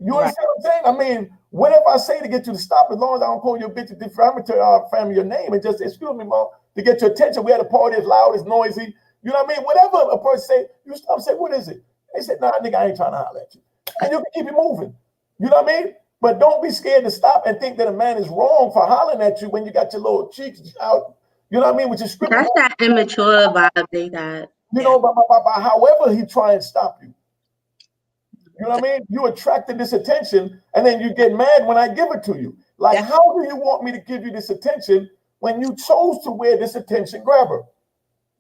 You understand what I'm saying? I mean, whatever I say to get you to stop, as long as I don't call you a bitch, a defamatory family your name, and just, excuse me, mom, to get your attention. We had a party, it's loud, it's noisy. You know what I mean? Whatever a person say, you stop, say, what is it? They said, nah, nigga, I ain't trying to holler at you. And you can keep it moving. You know what I mean? But don't be scared to stop and think that a man is wrong for hollering at you when you got your little cheeks out. You know what I mean? With your script. That's that immature vibe they got. You know, by however he try and stop you. You know what I mean? You attracted this attention, and then you get mad when I give it to you. Like, how do you want me to give you this attention when you chose to wear this attention grabber?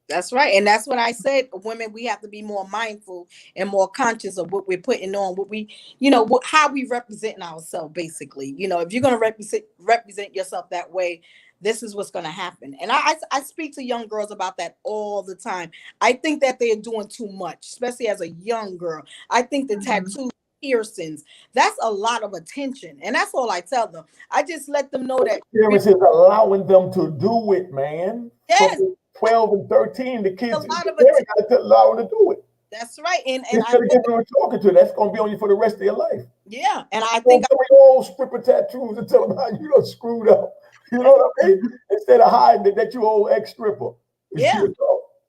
That's right. And that's what I said. Women, we have to be more mindful and more conscious of what we're putting on, what we, you know, how we represent ourselves, basically. You know, if you're going to represent yourself that way, this is what's going to happen. And I speak to young girls about that all the time. I think that they're doing too much, especially as a young girl. I think the tattoos, piercings, that's a lot of attention. And that's all I tell them. I just let them know that parents is allowing them to do it, man. Yes. From 12 and 13, the kids got to allow them to do it. That's right. And instead of giving them talking to, that's going to be on you for the rest of your life. Yeah. And I think all stripper tattoos and tell them how you done screwed up. You know what I mean? Instead of hiding that you old ex-stripper. Yeah.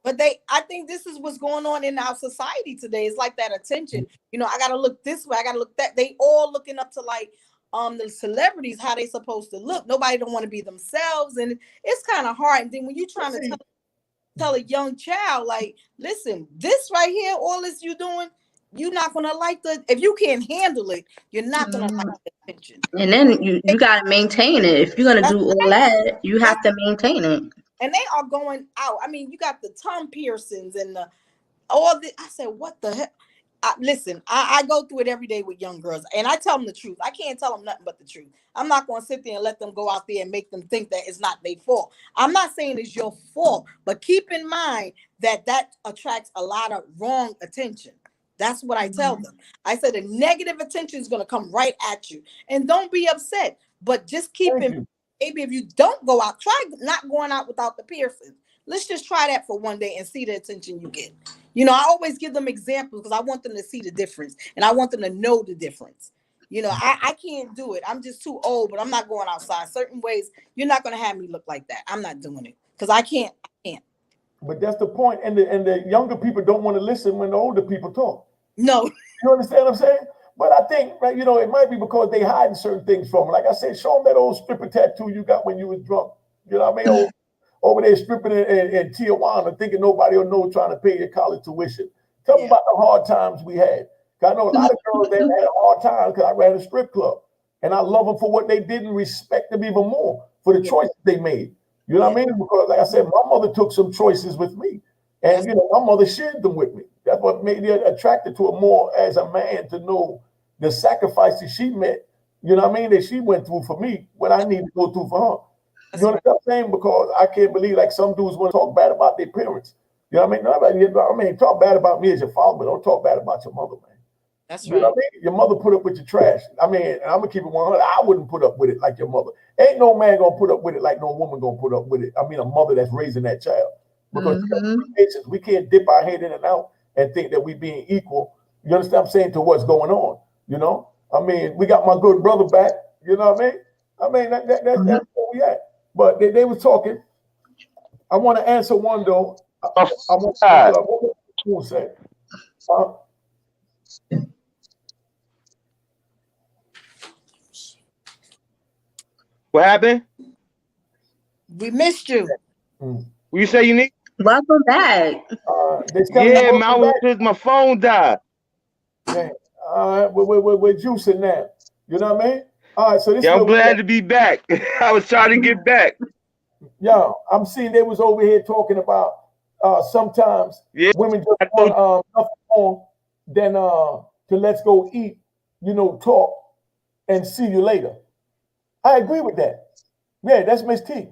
But I think this is what's going on in our society today. It's like that attention. You know, I got to look this way. I got to look that. They all looking up to like the celebrities, how they supposed to look. Nobody don't want to be themselves. And it's kind of hard. And then when you're trying to tell a young child, like, listen, this right here, all this you doing, you're not gonna like if you can't handle it, you're not gonna like the attention. And then you gotta maintain it. If you're gonna do all that, you have to maintain it. And they are going out. I mean, you got the tongue piercings and all the. I said, what the heck? Listen, I go through it every day with young girls, and I tell them the truth. I can't tell them nothing but the truth. I'm not going to sit there and let them go out there and make them think that it's not their fault. I'm not saying it's your fault, but keep in mind that attracts a lot of wrong attention. That's what I tell them. I said the negative attention is going to come right at you, and don't be upset, but just keep in. Maybe if you don't go out, try not going out without the piercing. Let's just try that for one day and see the attention you get. You know, I always give them examples because I want them to see the difference and I want them to know the difference. You know, I can't do it. I'm just too old, but I'm not going outside. Certain ways, you're not going to have me look like that. I'm not doing it because I can't. But that's the point. And the younger people don't want to listen when the older people talk. No. You understand what I'm saying? But I think, right, you know, it might be because they hiding certain things from them. Like I said, show them that old stripper tattoo you got when you was drunk. You know what I mean? Over there stripping in Tijuana, thinking nobody will know, trying to pay your college tuition. Tell them about the hard times we had. I know a lot of girls that had a hard time because I ran a strip club. And I love them for what they did and respect them even more for the choices they made. You know what I mean? Because like I said, my mother took some choices with me. And, you know, my mother shared them with me. That's what made me attracted to her more as a man, to know the sacrifices she met, you know what I mean, that she went through for me, what I need to go through for her. You know what I'm saying? Because I can't believe like some dudes want to talk bad about their parents. You know what I mean? Nobody, talk bad about me as your father, but don't talk bad about your mother, man. That's right. You know what I mean? Your mother put up with your trash. I mean, I'm gonna keep it 100. I wouldn't put up with it like your mother. Ain't no man gonna put up with it like no woman gonna put up with it. I mean, a mother that's raising that child. Because we can't dip our head in and out and think that we being equal. You understand what I'm saying, to what's going on? You know, I mean, we got my good brother back. You know what I mean? I mean, that's where we at. But they were talking. I want to answer one though. I want to say. What happened? We missed you. What you say you need? Welcome back. Yeah, my phone died. Yeah. We're juicing now. You know what I mean? All right, so this. Yeah, I'm glad to be back. I was trying to get back. Yeah, I'm seeing they was over here talking about sometimes women just want nothing more than to let's go eat, you know, talk and see you later. I agree with that. Yeah, that's Miss T.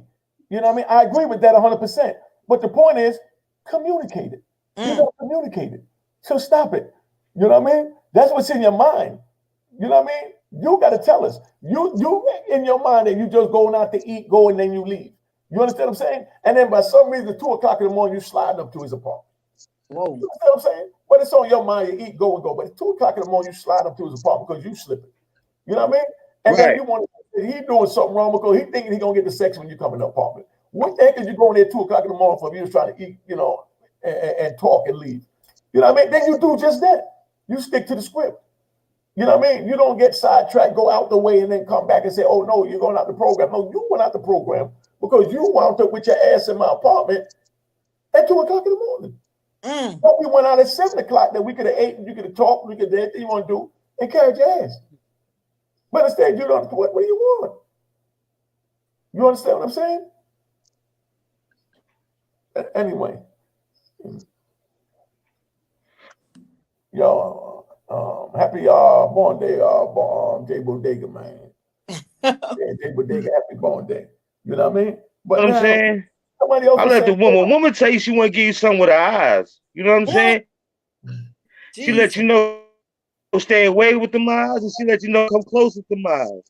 You know what I mean? I agree with that 100%. But the point is, communicate it. You don't communicate it. So stop it. You know what I mean? That's what's in your mind. You know what I mean? You got to tell us. You in your mind that you just going out to eat, go, and then you leave. You understand what I'm saying? And then by some reason, 2 o'clock in the morning, you sliding up to his apartment. Whoa. You understand what I'm saying? But it's on your mind, you eat, go, and go. But at 2 o'clock in the morning, you slide up to his apartment because you slipping. You know what I mean? And then you want to, he doing something wrong because he thinking he going to get the sex when you come in the apartment. What the heck is you going there at 2 o'clock in the morning for if you was trying to eat, you know, and talk and leave? You know what I mean? Then you do just that. You stick to the script. You know what I mean? You don't get sidetracked, go out the way, and then come back and say, oh, no, you're going out the program. No, you went out the program because you wound up with your ass in my apartment at 2 o'clock in the morning. But we went out at 7 o'clock that we could have ate and you could have talked, we could have done anything you want to do and carried your ass. But instead, you don't, what do you want? You understand what I'm saying? Anyway. Y'all, happy born day, J Bodega, man. J Bodega, happy born day. You know what I mean? But you know what I'm saying? I let the woman tell you she want to give you something with her eyes. You know what I'm saying? She let you know stay away with the eyes, and she let you know come close with the eyes.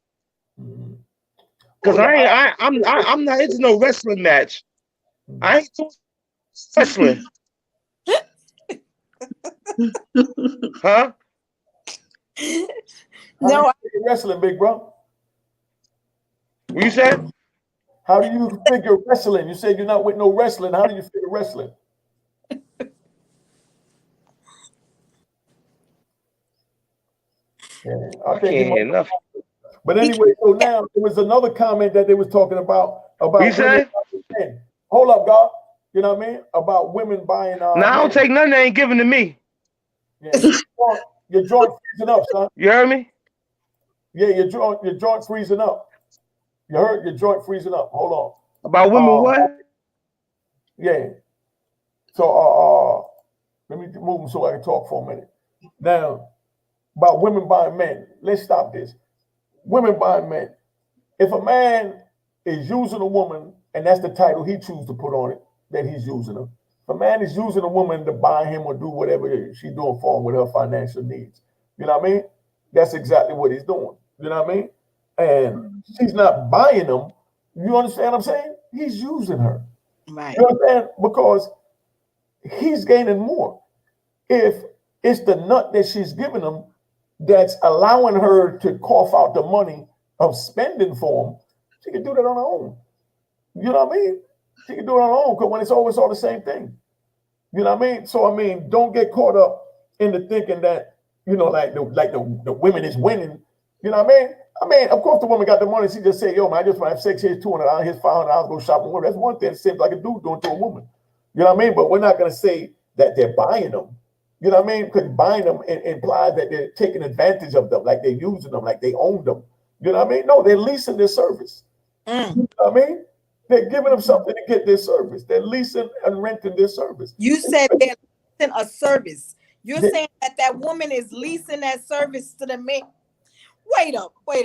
Because I'm not into no wrestling match. I ain't doing wrestling. Huh? No, wrestling, big bro. What you said? How do you figure wrestling? You said you're not with no wrestling. How do you figure wrestling? Yeah, I can't hear enough. But anyway, so now there was another comment that they was talking about women. Hold up, God. You know what I mean? About women buying. No, I don't take nothing they ain't giving to me. Yeah, your joint freezing up, son. You heard me? Yeah, your joint freezing up. You heard your joint freezing up. Hold on. About women what? Yeah. So let me move so I can talk for a minute. Now, about women buying men, let's stop this. Women buying men. If a man is using a woman, and that's the title he chooses to put on it, that he's using her. If a man is using a woman to buy him or do whatever she's doing for him with her financial needs, you know what I mean? That's exactly what he's doing. You know what I mean? And she's not buying him. You understand what I'm saying? He's using her. Right. You understand? Because he's gaining more. If it's the nut that she's giving him that's allowing her to cough out the money of spending for him, she can do that on her own. You know what I mean? She can do it on her own, because when it's always all the same thing. You know what I mean? So I mean, don't get caught up in the thinking that, you know, like the women is winning. You know what I mean? I mean, of course the woman got the money. She just say, yo, man, I just want to have sex. Here's $200, here's $500, go shopping with her. That's one thing. It seems like a dude doing to a woman. You know what I mean? But we're not going to say that they're buying them. You know what I mean? Because buying them implies that they're taking advantage of them, like they're using them, like they own them. You know what I mean? No, they're leasing their service. You know what I mean? They're giving them something to get their service. They're leasing and renting their service. You said they're leasing a service. You're saying that woman is leasing that service to the man. Wait up. Yeah.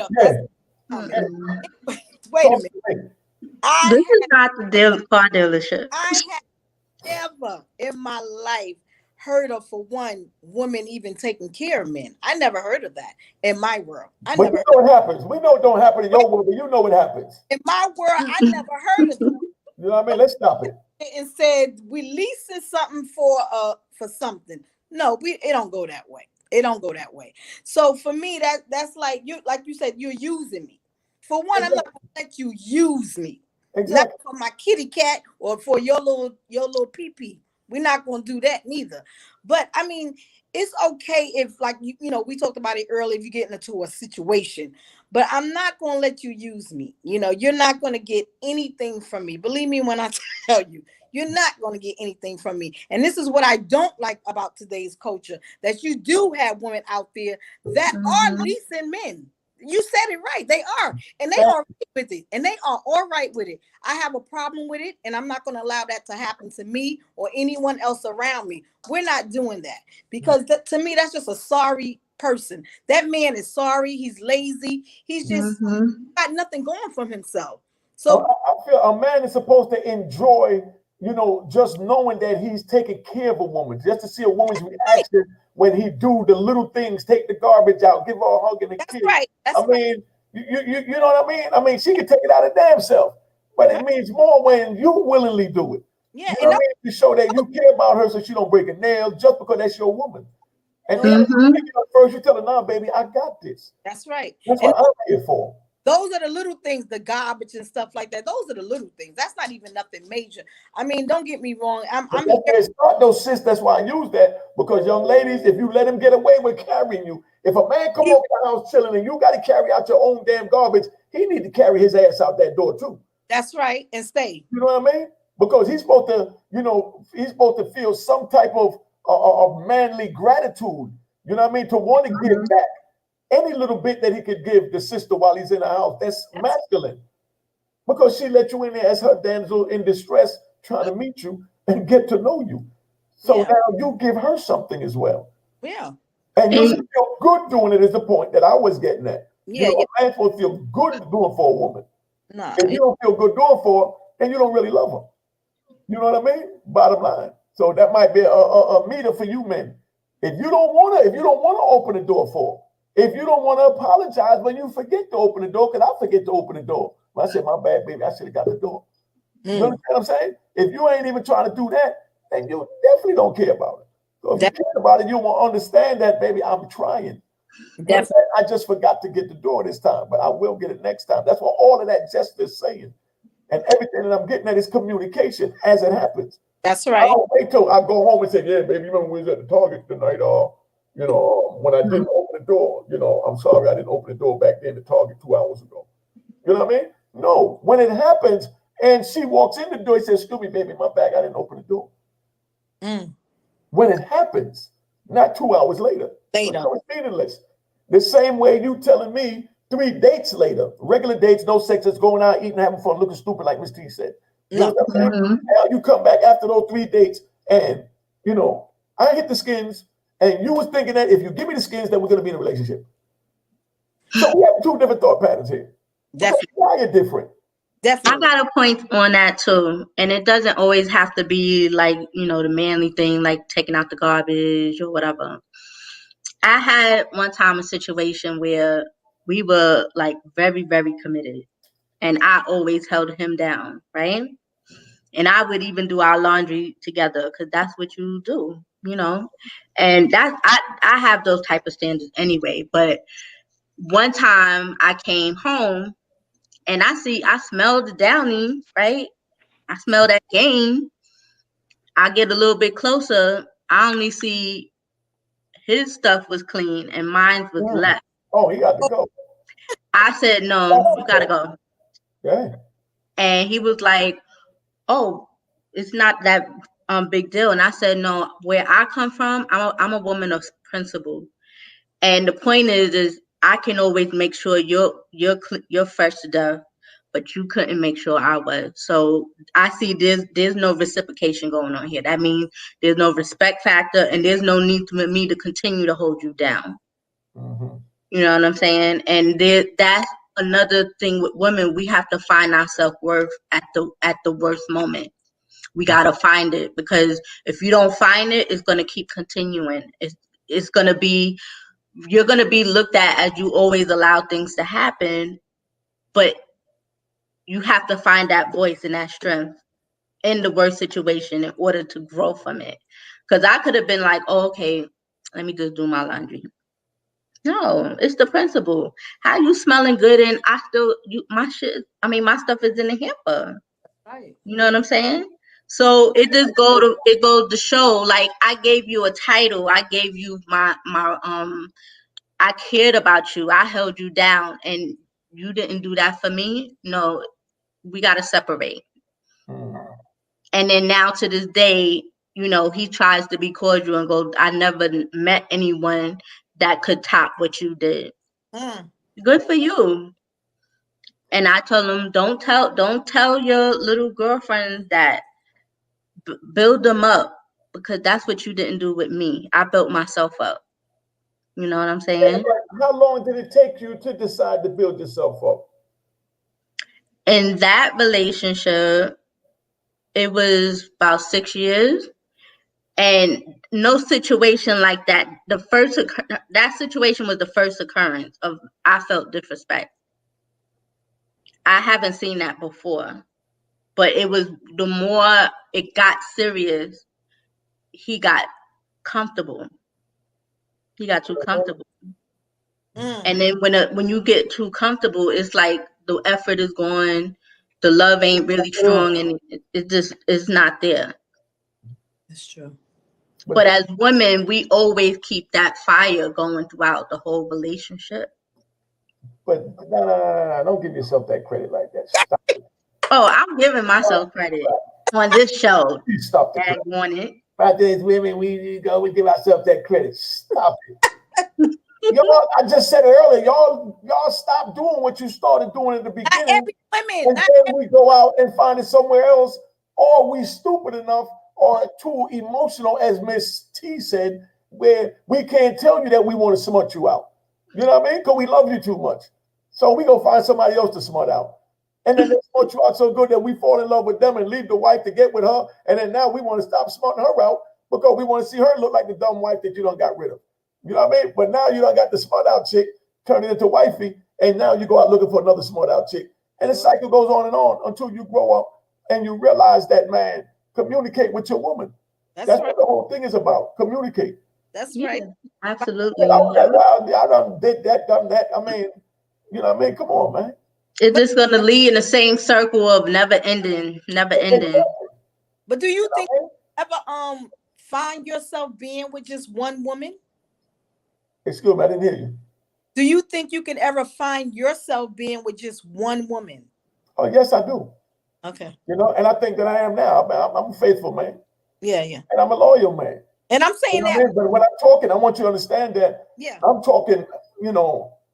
Wait a minute. This is not the car dealership. I have never in my life heard of, for one, women even taking care of men. I never heard of that in my world. But you know what happens. We know it don't happen in your world, but you know what happens. In my world, I never heard of it. You know what I mean? Let's stop it. And said we leasing something for something. No, it don't go that way. It don't go that way. So for me, that's like you said, you're using me. For one, I'm not gonna let you use me. Exactly. Not for my kitty cat or for your little pee-pee. We're not gonna do that neither. But I mean, it's okay if, like, you know, we talked about it earlier, if you get into a situation, but I'm not gonna let you use me. You know, you're not gonna get anything from me. Believe me when I tell you, you're not going to get anything from me. And this is what I don't like about today's culture, that you do have women out there that are leasing men. You said it right. They are. And they are right with it. And they are all right with it. I have a problem with it. And I'm not going to allow that to happen to me or anyone else around me. We're not doing that. Because to me, that's just a sorry person. That man is sorry. He's lazy. He's just got nothing going for himself. So I feel a man is supposed to enjoy, you know, just knowing that he's taking care of a woman, just to see a woman's reaction when he do the little things, take the garbage out, give her a hug and a kiss. Right. I mean, you know what I mean? I mean, she can take it out of damn self, but it means more when you willingly do it. Yeah, you know what I mean? To show that you care about her so she don't break a nail just because that's your woman. And then first you tell her, nah, baby, I got this. That's right. That's what I'm here for. Those are the little things, the garbage and stuff like that. Those are the little things. That's not even nothing major. I mean, don't get me wrong. I'm here. Though, sis, that's why I use that, because young ladies, if you let him get away with carrying you, if a man come over the house chilling and you got to carry out your own damn garbage, he need to carry his ass out that door too. That's right, and stay. You know what I mean? Because he's supposed to, you know, he's supposed to feel some type of manly gratitude. You know what I mean? To want to give back. Any little bit that he could give the sister while he's in the house, that's masculine. Because she let you in there as her damsel in distress, trying to meet you and get to know you. So now you give her something as well. Yeah. And you feel good doing it is the point that I was getting at. Yeah, you know, a man supposed to feel good doing for a woman. No. If you don't feel good doing for her, then you don't really love her. You know what I mean? Bottom line. So that might be a meter for you men. If you don't want to open the door for her, if you don't want to apologize when you forget to open the door, because I forget to open the door. I said, my bad, baby, I should have got the door. You understand what I'm saying? If you ain't even trying to do that, then you definitely don't care about it. So if you care about it, you will understand that, baby, I'm trying. Definitely. I just forgot to get the door this time, but I will get it next time. That's what all of that gesture is saying. And everything that I'm getting at is communication as it happens. That's right. I don't wait till I go home and say, yeah, baby, you remember we was at the Target tonight, you know, when I didn't open the door, you know, I'm sorry, I didn't open the door back then to Target 2 hours ago. You know what I mean? No, when it happens and she walks in the door, he says, excuse me, baby, my bag, I didn't open the door. When it happens, not 2 hours later. So it's meaningless. The same way you telling me 3 dates later, regular dates, no sex, just going out, eating, having fun, looking stupid, like Miss T said. You know what I'm saying? Now you come back after those 3 dates and, you know, I hit the skins And you was thinking that if you give me the skins, that we're going to be in a relationship. So we have two different thought patterns here. Definitely. Why are different? Definitely. I got a point on that too. And it doesn't always have to be like, the manly thing, like taking out the garbage or whatever. I had one time a situation where we were like very, very committed. And I always held him down, right? And I would even do our laundry together because that's what you do, And I have those type of standards anyway. But one time I came home and I smelled the Downy, right? I smell that game. I get a little bit closer. I only see his stuff was clean and mine was left. Oh, he got to go. I said, no, you got to go. Yeah. And he was like, oh, it's not that big deal. And I said, no, where I come from, I'm a woman of principle. And the point is I can always make sure you're fresh to death, but you couldn't make sure I was. So I see there's no reciprocation going on here. That means there's no respect factor, and there's no need for me to continue to hold you down. Mm-hmm. You know what I'm saying? And that's another thing with women. We have to find our self-worth at the worst moment. We gotta find it, because if you don't find it, it's gonna keep continuing. It's gonna be, you're gonna be looked at as you always allow things to happen, but you have to find that voice and that strength in the worst situation in order to grow from it. Because I could have been like, oh, okay, let me just do my laundry. No, it's the principle. How you smelling good and my stuff is in the hamper. Right. You know what I'm saying? So it goes to show, like, I gave you a title, I gave you my I cared about you, I held you down, and you didn't do that for me. No, we gotta separate. And then now to this day, he tries to be cordial and go, I never met anyone that could top what you did. Good for you. And I told him, don't tell your little girlfriends that. Build them up, because that's what you didn't do with me. I built myself up. You know what I'm saying? How long did it take you to decide to build yourself up? In that relationship, it was about 6 years. And no situation like that. That situation was the first occurrence of I felt disrespect. I haven't seen that before. But it was, the more it got serious, he got comfortable. He got too comfortable. And then when you get too comfortable, it's like the effort is gone, the love ain't really strong, and it's not there. That's true. But as women, we always keep that fire going throughout the whole relationship. But no, don't give yourself that credit like that. Stop it. Oh, I'm giving myself credit on this show. Stop the credit. Right there, women, we give ourselves that credit. Stop it. Y'all, I just said it earlier. Y'all stop doing what you started doing in the beginning. Not every woman. And then we go out and find it somewhere else, or we stupid enough or too emotional, as Miss T said, where we can't tell you that we want to smut you out. You know what I mean? Because we love you too much. So we go find somebody else to smut out. And then they smut you out so good that we fall in love with them and leave the wife to get with her. And then now we want to stop smutting her out because we want to see her look like the dumb wife that you done got rid of. You know what I mean? But now you done got the smut out chick, turn it into wifey, and now you go out looking for another smut out chick. And the cycle goes on and on until you grow up and you realize that, man, communicate with your woman. That's right. What the whole thing is about. Communicate. That's right. Absolutely. I done did that, done that. I mean, you know what I mean? Come on, man. It's just going to lead in the same circle of never ending. But do you think you ever find yourself being with just one woman? Excuse me, I didn't hear you. Do you think you can ever find yourself being with just one woman? Oh, yes, I do. Okay. You know, and I think that I am now. I'm a faithful man. Yeah. And I'm a loyal man. And I'm saying that. But when I'm talking, I want you to understand that I'm talking,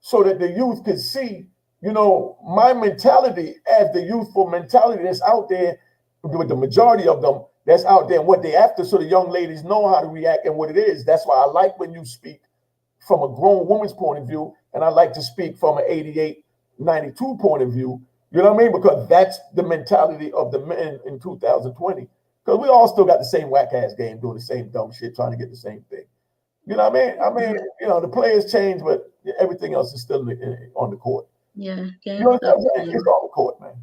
so that the youth can see, my mentality as the youthful mentality that's out there with the majority of them. that's out there and what they after, so the young ladies know how to react and what it is. That's why I like when you speak from a grown woman's point of view, and I like to speak from an 88, 92 point of view. You know what I mean? Because that's the mentality of the men in 2020. Because we all still got the same whack ass game, doing the same dumb shit, trying to get the same thing. You know what I mean? I mean, you know, the players change, but everything else is still on the court. Yeah. You know what I'm saying? It's on the court, man.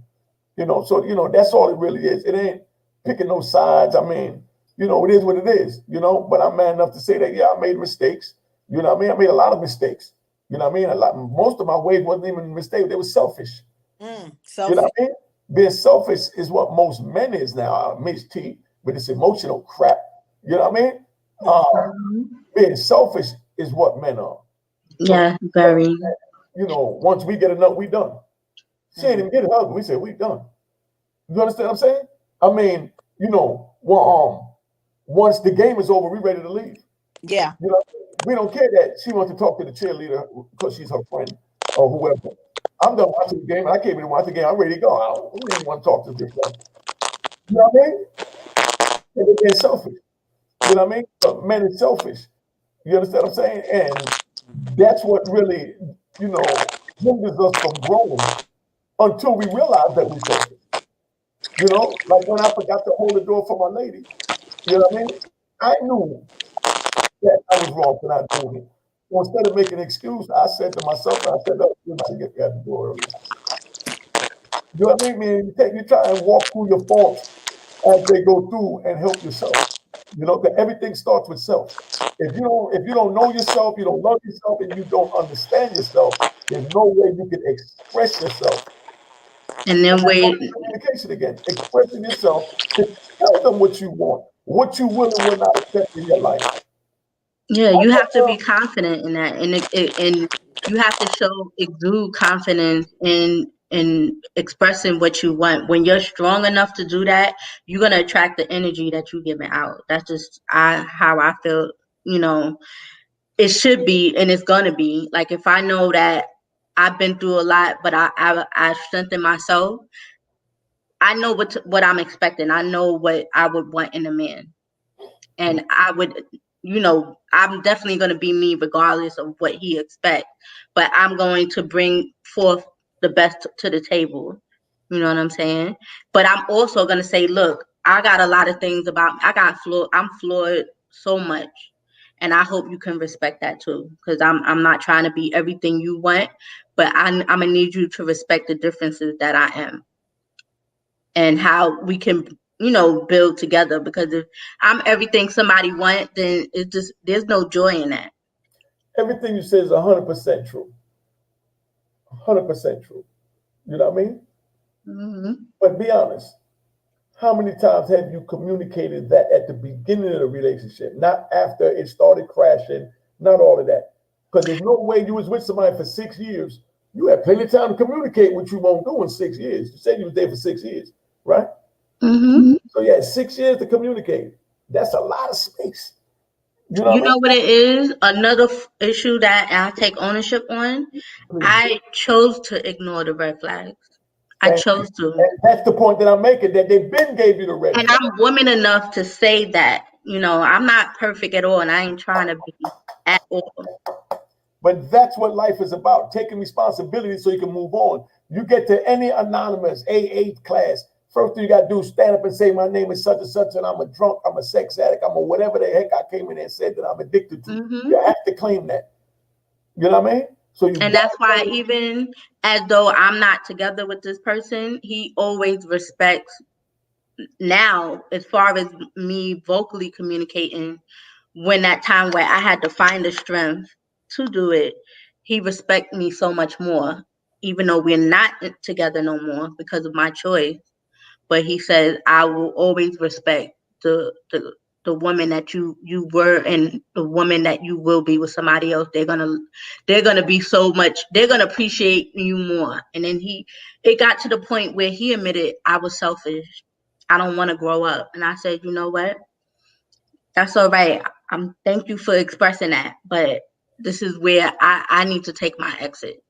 You know, so you know that's all it really is. It ain't picking no sides. I mean, you know, it is what it is. You know, but I'm man enough to say that I made mistakes. You know what I mean? I made a lot of mistakakes. You know what I mean? Most of my ways wasn't even mistakes. They were selfish. Selfish. You know what I mean? Being selfish is what most men is now. Miss T with this emotional crap. You know what I mean? Being selfish is what men are. Yeah, very. You know, once we get enough, we done. She ain't even get a hug. We said we done. You understand what I'm saying? I mean, you know, well, once the game is over, we ready to leave. Yeah. You know, we don't care that she wants to talk to the cheerleader because she's her friend or whoever. I'm done watching the game. I came in to watch the game. I'm ready to go. I don't even want to talk to this guy. You know what I mean? And they're being selfish. You know what I mean? But men is selfish. You understand what I'm saying? And that's what really, you know, hinders us from growing until we realize that we're selfish. You know, like when I forgot to hold the door for my lady. You know what I mean? I knew that I was wrong for not doing it. So instead of making an excuse, I said to myself, I said, "Look, you might get the door early." You know what I mean? Man, you try and walk through your faults as they go through and help yourself. You know, that everything starts with self. If you don't know yourself, you don't love yourself, and you don't understand yourself, there's no way you can express yourself. And then wait. Communication again, expressing yourself to tell them what you want, what you will and will not accept in your life. Yeah, you have to be confident in that, and you have to exude confidence in expressing what you want. When you're strong enough to do that, you're gonna attract the energy that you're giving out. That's just how I feel. You know, it should be, and it's gonna be. Like if I know that I've been through a lot, but I strengthen myself. I know what I'm expecting. I know what I would want in a man. And I would, you know, I'm definitely going to be me regardless of what he expects, but I'm going to bring forth the best to the table. You know what I'm saying? But I'm also going to say, look, I got a lot of things I'm flawed so much. And I hope you can respect that too, because I'm not trying to be everything you want, but I'm going to need you to respect the differences that I am and how we can, you know, build together. Because if I'm everything somebody wants, then it's just there's no joy in that. Everything you say is 100% true. 100% true. You know what I mean? Mm-hmm. But be honest. How many times have you communicated that at the beginning of the relationship, not after it started crashing, not all of that? Because there's no way you was with somebody for 6 years. You had plenty of time to communicate what you won't do in 6 years. You said you was there for 6 years, right? Mm-hmm. So you had 6 years to communicate. That's a lot of space. You know what it is? Another issue that I take ownership on. I chose to ignore the red flags. I chose to. And that's the point that I'm making, that they been gave you the red And flag. I'm woman enough to say that, you know, I'm not perfect at all, and I ain't trying to be at all. But that's what life is about, taking responsibility so you can move on. You get to any anonymous AA class, first thing you got to do is stand up and say, my name is such and such, and I'm a drunk, I'm a sex addict, I'm a whatever the heck I came in and said that I'm addicted to. Mm-hmm. You have to claim that. You know what I mean? And that's why even as though I'm not together with this person, he always respects now, as far as me vocally communicating, when that time where I had to find the strength to do it, he respects me so much more, even though we're not together no more because of my choice. But he says, I will always respect the woman that you were and the woman that you will be with somebody else. They're gonna be so much, they're gonna appreciate you more. And then it got to the point where he admitted, I was selfish. I don't want to grow up. And I said, you know what? That's all right. Thank you for expressing that. But this is where I need to take my exit.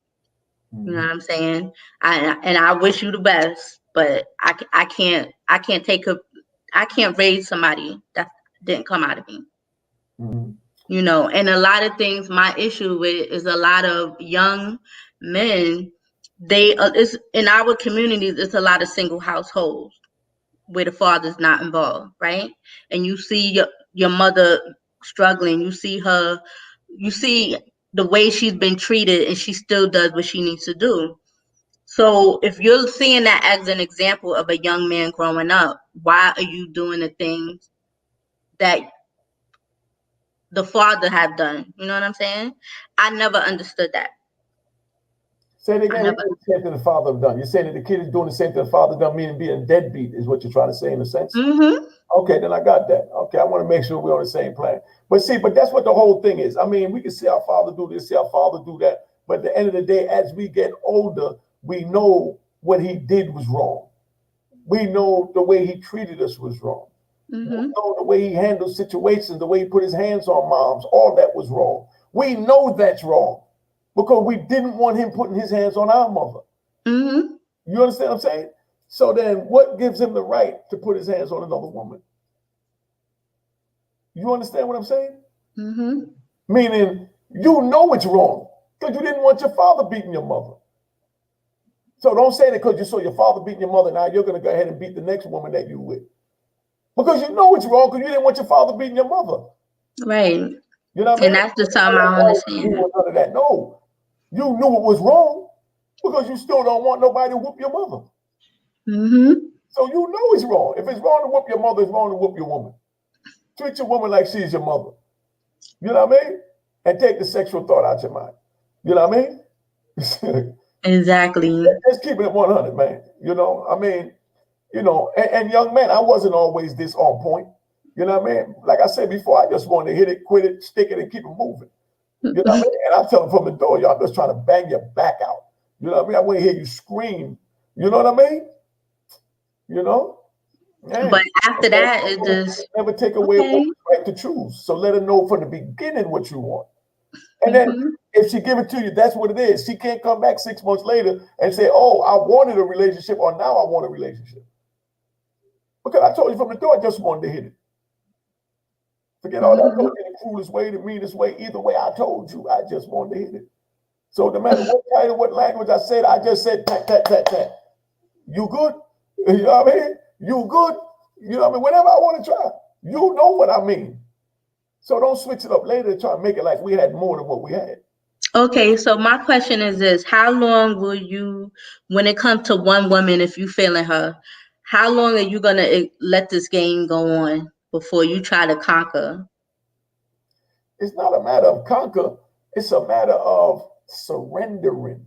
You know what I'm saying? I wish you the best, but I can't I can't raise somebody that didn't come out of me. Mm-hmm. You know, and a lot of things my issue with is a lot of young men, it's in our communities, it's a lot of single households where the father's not involved, right? And you see your mother struggling, you see the way she's been treated, and she still does what she needs to do. So if you're seeing that as an example of a young man growing up, why are you doing the things that the father have done? You know what I'm saying? I never understood that. Say it I again. never. The same thing the father have done. You're saying that the kid is doing the same thing the father done, meaning being deadbeat, is what you're trying to say in a sense. Mm-hmm. Okay, then I got that. Okay, I want to make sure we're on the same plan. But see, that's what the whole thing is. I mean, we can see our father do this, see our father do that. But at the end of the day, as we get older, we know what he did was wrong. We know the way he treated us was wrong. Mm-hmm. We know the way he handled situations, the way he put his hands on moms, all that was wrong. We know that's wrong because we didn't want him putting his hands on our mother. Mm-hmm. You understand what I'm saying? So then what gives him the right to put his hands on another woman? You understand what I'm saying? Mm-hmm. Meaning, you know it's wrong because you didn't want your father beating your mother. So don't say that because you saw your father beating your mother, now you're going to go ahead and beat the next woman that you with. Because you know it's wrong because you didn't want your father beating your mother. Right. You know what I mean? And that's the something I don't understand. None of that. No, you knew it was wrong because you still don't want nobody to whoop your mother. Mm-hmm. So you know it's wrong. If it's wrong to whoop your mother, it's wrong to whoop your woman. Treat your woman like she's your mother. You know what I mean? And take the sexual thought out your mind. You know what I mean? Exactly. Just keep it 100, man. You know, I mean, you know, and young man, I wasn't always this on point. You know what I mean? Like I said before, I just wanted to hit it, quit it, stick it, and keep it moving. You know what I mean? And I tell them from the door, y'all just trying to bang your back out. You know what I mean? I want to hear you scream. You know what I mean? You know? Man, But after that, it just never take away a woman's right to choose. So let her know from the beginning what you want. And then if she give it to you, that's what it is. She can't come back 6 months later and say, oh, I wanted a relationship or now I want a relationship. Because I told you from the door, I just wanted to hit it. Forget all that. I told you the cruelest way, the meanest way. Either way, I told you, I just wanted to hit it. So no matter what title, what language I said, I just said, tat, tat, tat, tat. You good? You know what I mean? You good? You know what I mean? Whatever I want to try. You know what I mean. So don't switch it up later and try to make it like we had more than what we had. okay. So my question is this: how long will you, when it comes to one woman, if you feeling her, how long are you gonna let this game go on before you try to conquer? It's not a matter of conquer. It's a matter of surrendering.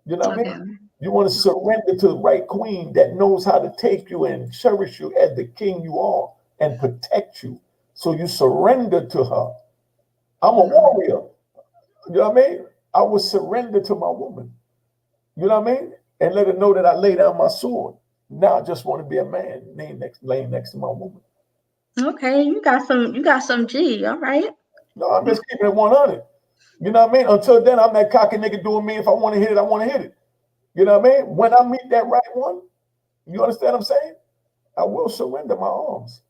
You know what I mean? You want to surrender to the right queen that knows how to take you and cherish you as the king you are and protect you. So you surrender to her. I'm a warrior. You know what I mean? I will surrender to my woman. You know what I mean? And let her know that I lay down my sword. Now I just want to be a man laying next to my woman. Okay, you got some G. All right. No, I'm just keeping it 100. You know what I mean? Until then, I'm that cocky nigga doing me. If I want to hit it, I want to hit it. You know what I mean? When I meet that right one, you understand what I'm saying? I will surrender my arms,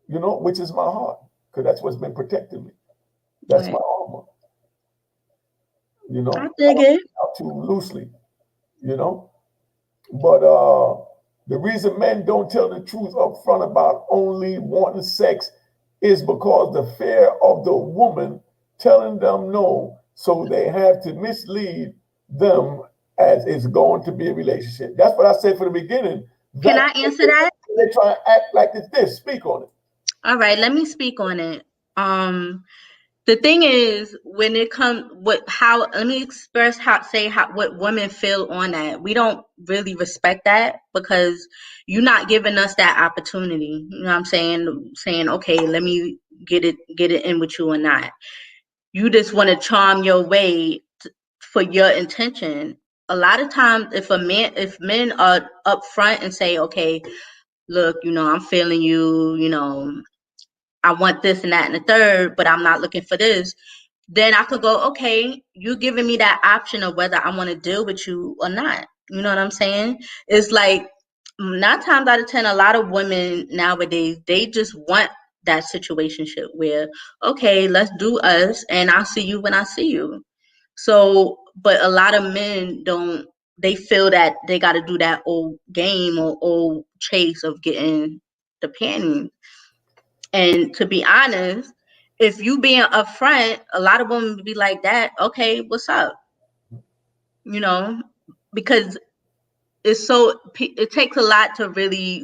you know, which is my heart, because that's what's been protecting me. That's my armor. You know, I dig it. Not too loosely, you know. But the reason men don't tell the truth up front about only wanting sex is because the fear of the woman telling them no, so they have to mislead them as it's going to be a relationship. That's what I said from the beginning. Can I answer that? They try to act like it's this. Speak on it. All right, let me speak on it. The thing is, when it comes, let me express what women feel on that. We don't really respect that because you're not giving us that opportunity. You know what I'm saying? Saying, okay, let me get it in with you or not. You just want to charm your way for your intention. A lot of times, if men are upfront and say, okay, look, you know, I'm feeling you, you know, I want this and that and the third, but I'm not looking for this, then I could go, okay, you giving me that option of whether I want to deal with you or not. You know what I'm saying? It's like 9 times out of 10, a lot of women nowadays, they just want that situationship where, okay, let's do us, and I'll see you when I see you. So, but a lot of men don't. They feel that they got to do that old game or old chase of getting the panties. And to be honest, if you being upfront, a lot of women would be like that. Okay, what's up? You know, because it takes a lot to really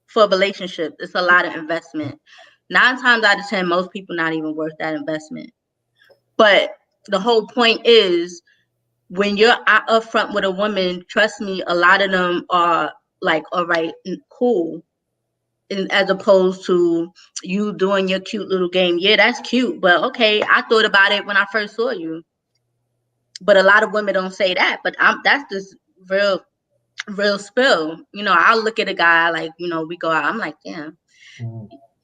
for a relationship. It's a lot of investment. 9 times out of 10, most people not even worth that investment. But the whole point is, when you're upfront with a woman, trust me, a lot of them are like, all right, cool. And as opposed to you doing your cute little game. Yeah, that's cute, but okay, I thought about it when I first saw you. But a lot of women don't say that. But that's just real spill. You know, I'll look at a guy like, you know, we go out. I'm like, damn,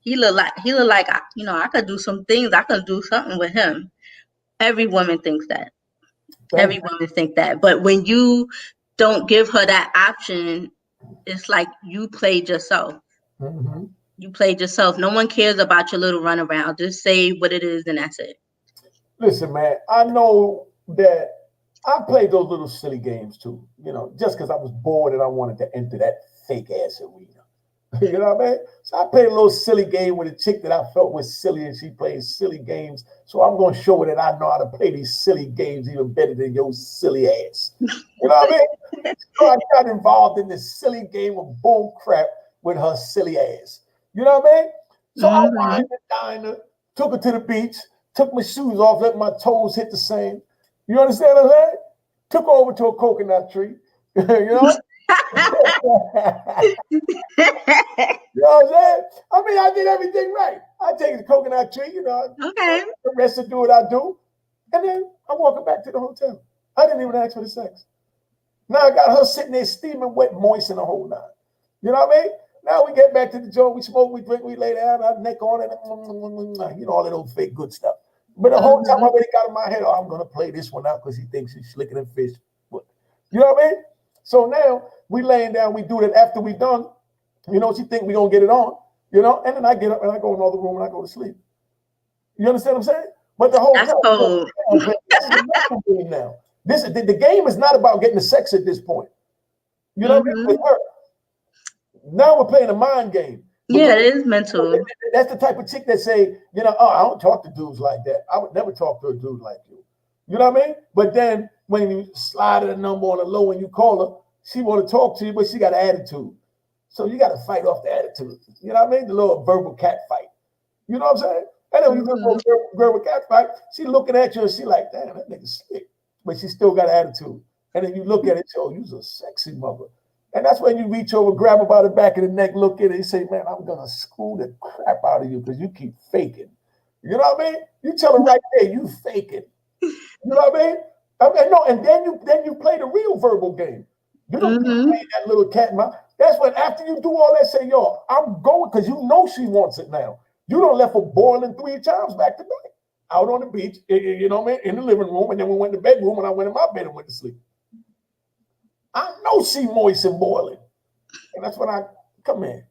he look like you know, I could do some things. I could do something with him. Every woman thinks that. Every woman think that. But when you don't give her that option, it's like you played yourself. Mm-hmm. You played yourself. No one cares about your little runaround. Just say what it is, and that's it. Listen, man, I know that I played those little silly games too, you know, just because I was bored and I wanted to enter that fake ass arena. You know what I mean? So I played a little silly game with a chick that I felt was silly, and she played silly games. So I'm going to show her that I know how to play these silly games even better than your silly ass. You know what I mean? So I got involved in this silly game of bull crap with her silly ass. You know what I mean? So I wined and dined her, took her to the beach, took my shoes off, let my toes hit the sand. You understand what I'm saying? Took her over to a coconut tree. You know? You know what I'm saying? I mean, I did everything right. I take the coconut tree, you know. Okay. The rest to do what I do. And then I'm walking back to the hotel. I didn't even ask for the sex. Now I got her sitting there steaming wet, moist in the whole night. You know what I mean? Now we get back to the joint, we smoke, we drink, we lay down, our neck on it, you know, all that old fake good stuff. But the whole time I already got in my head, oh, I'm going to play this one out because he thinks he's slicker than fish. You know what I mean? So now we laying down, we do that after we done. You know, she think we gonna get it on, you know, and then I get up and I go in another room and I go to sleep. You understand what I'm saying? But the whole time, cool. This is a mental game now. The game is not about getting the sex at this point. You know what I mean? With her. Now we're playing a mind game. Yeah, it is mental. That's the type of chick that say, you know, oh, I don't talk to dudes like that. I would never talk to a dude like you. You know what I mean? But then when you slide a number on the low and you call her, she want to talk to you, but she got an attitude. So you got to fight off the attitude. You know what I mean? The little verbal cat fight. You know what I'm saying? And then when you go verbal cat fight, she looking at you and she like, damn, that nigga slick. But she still got an attitude. And then you look at it, oh, you's a sexy mother. And that's when you reach over, grab her by the back of the neck, look at it, and say, man, I'm going to screw the crap out of you because you keep faking. You know what I mean? You tell her right there, you faking. You know what I mean? No, and then you play the real verbal game. You don't play that little cat and mouse. That's when after you do all that, say, yo, I'm going, because you know she wants it now. You don't left her boiling 3 times back to back. Out on the beach, you know what I mean? In the living room, and then we went to the bedroom, and I went in my bed and went to sleep. I know she moist and boiling. And that's when I come in.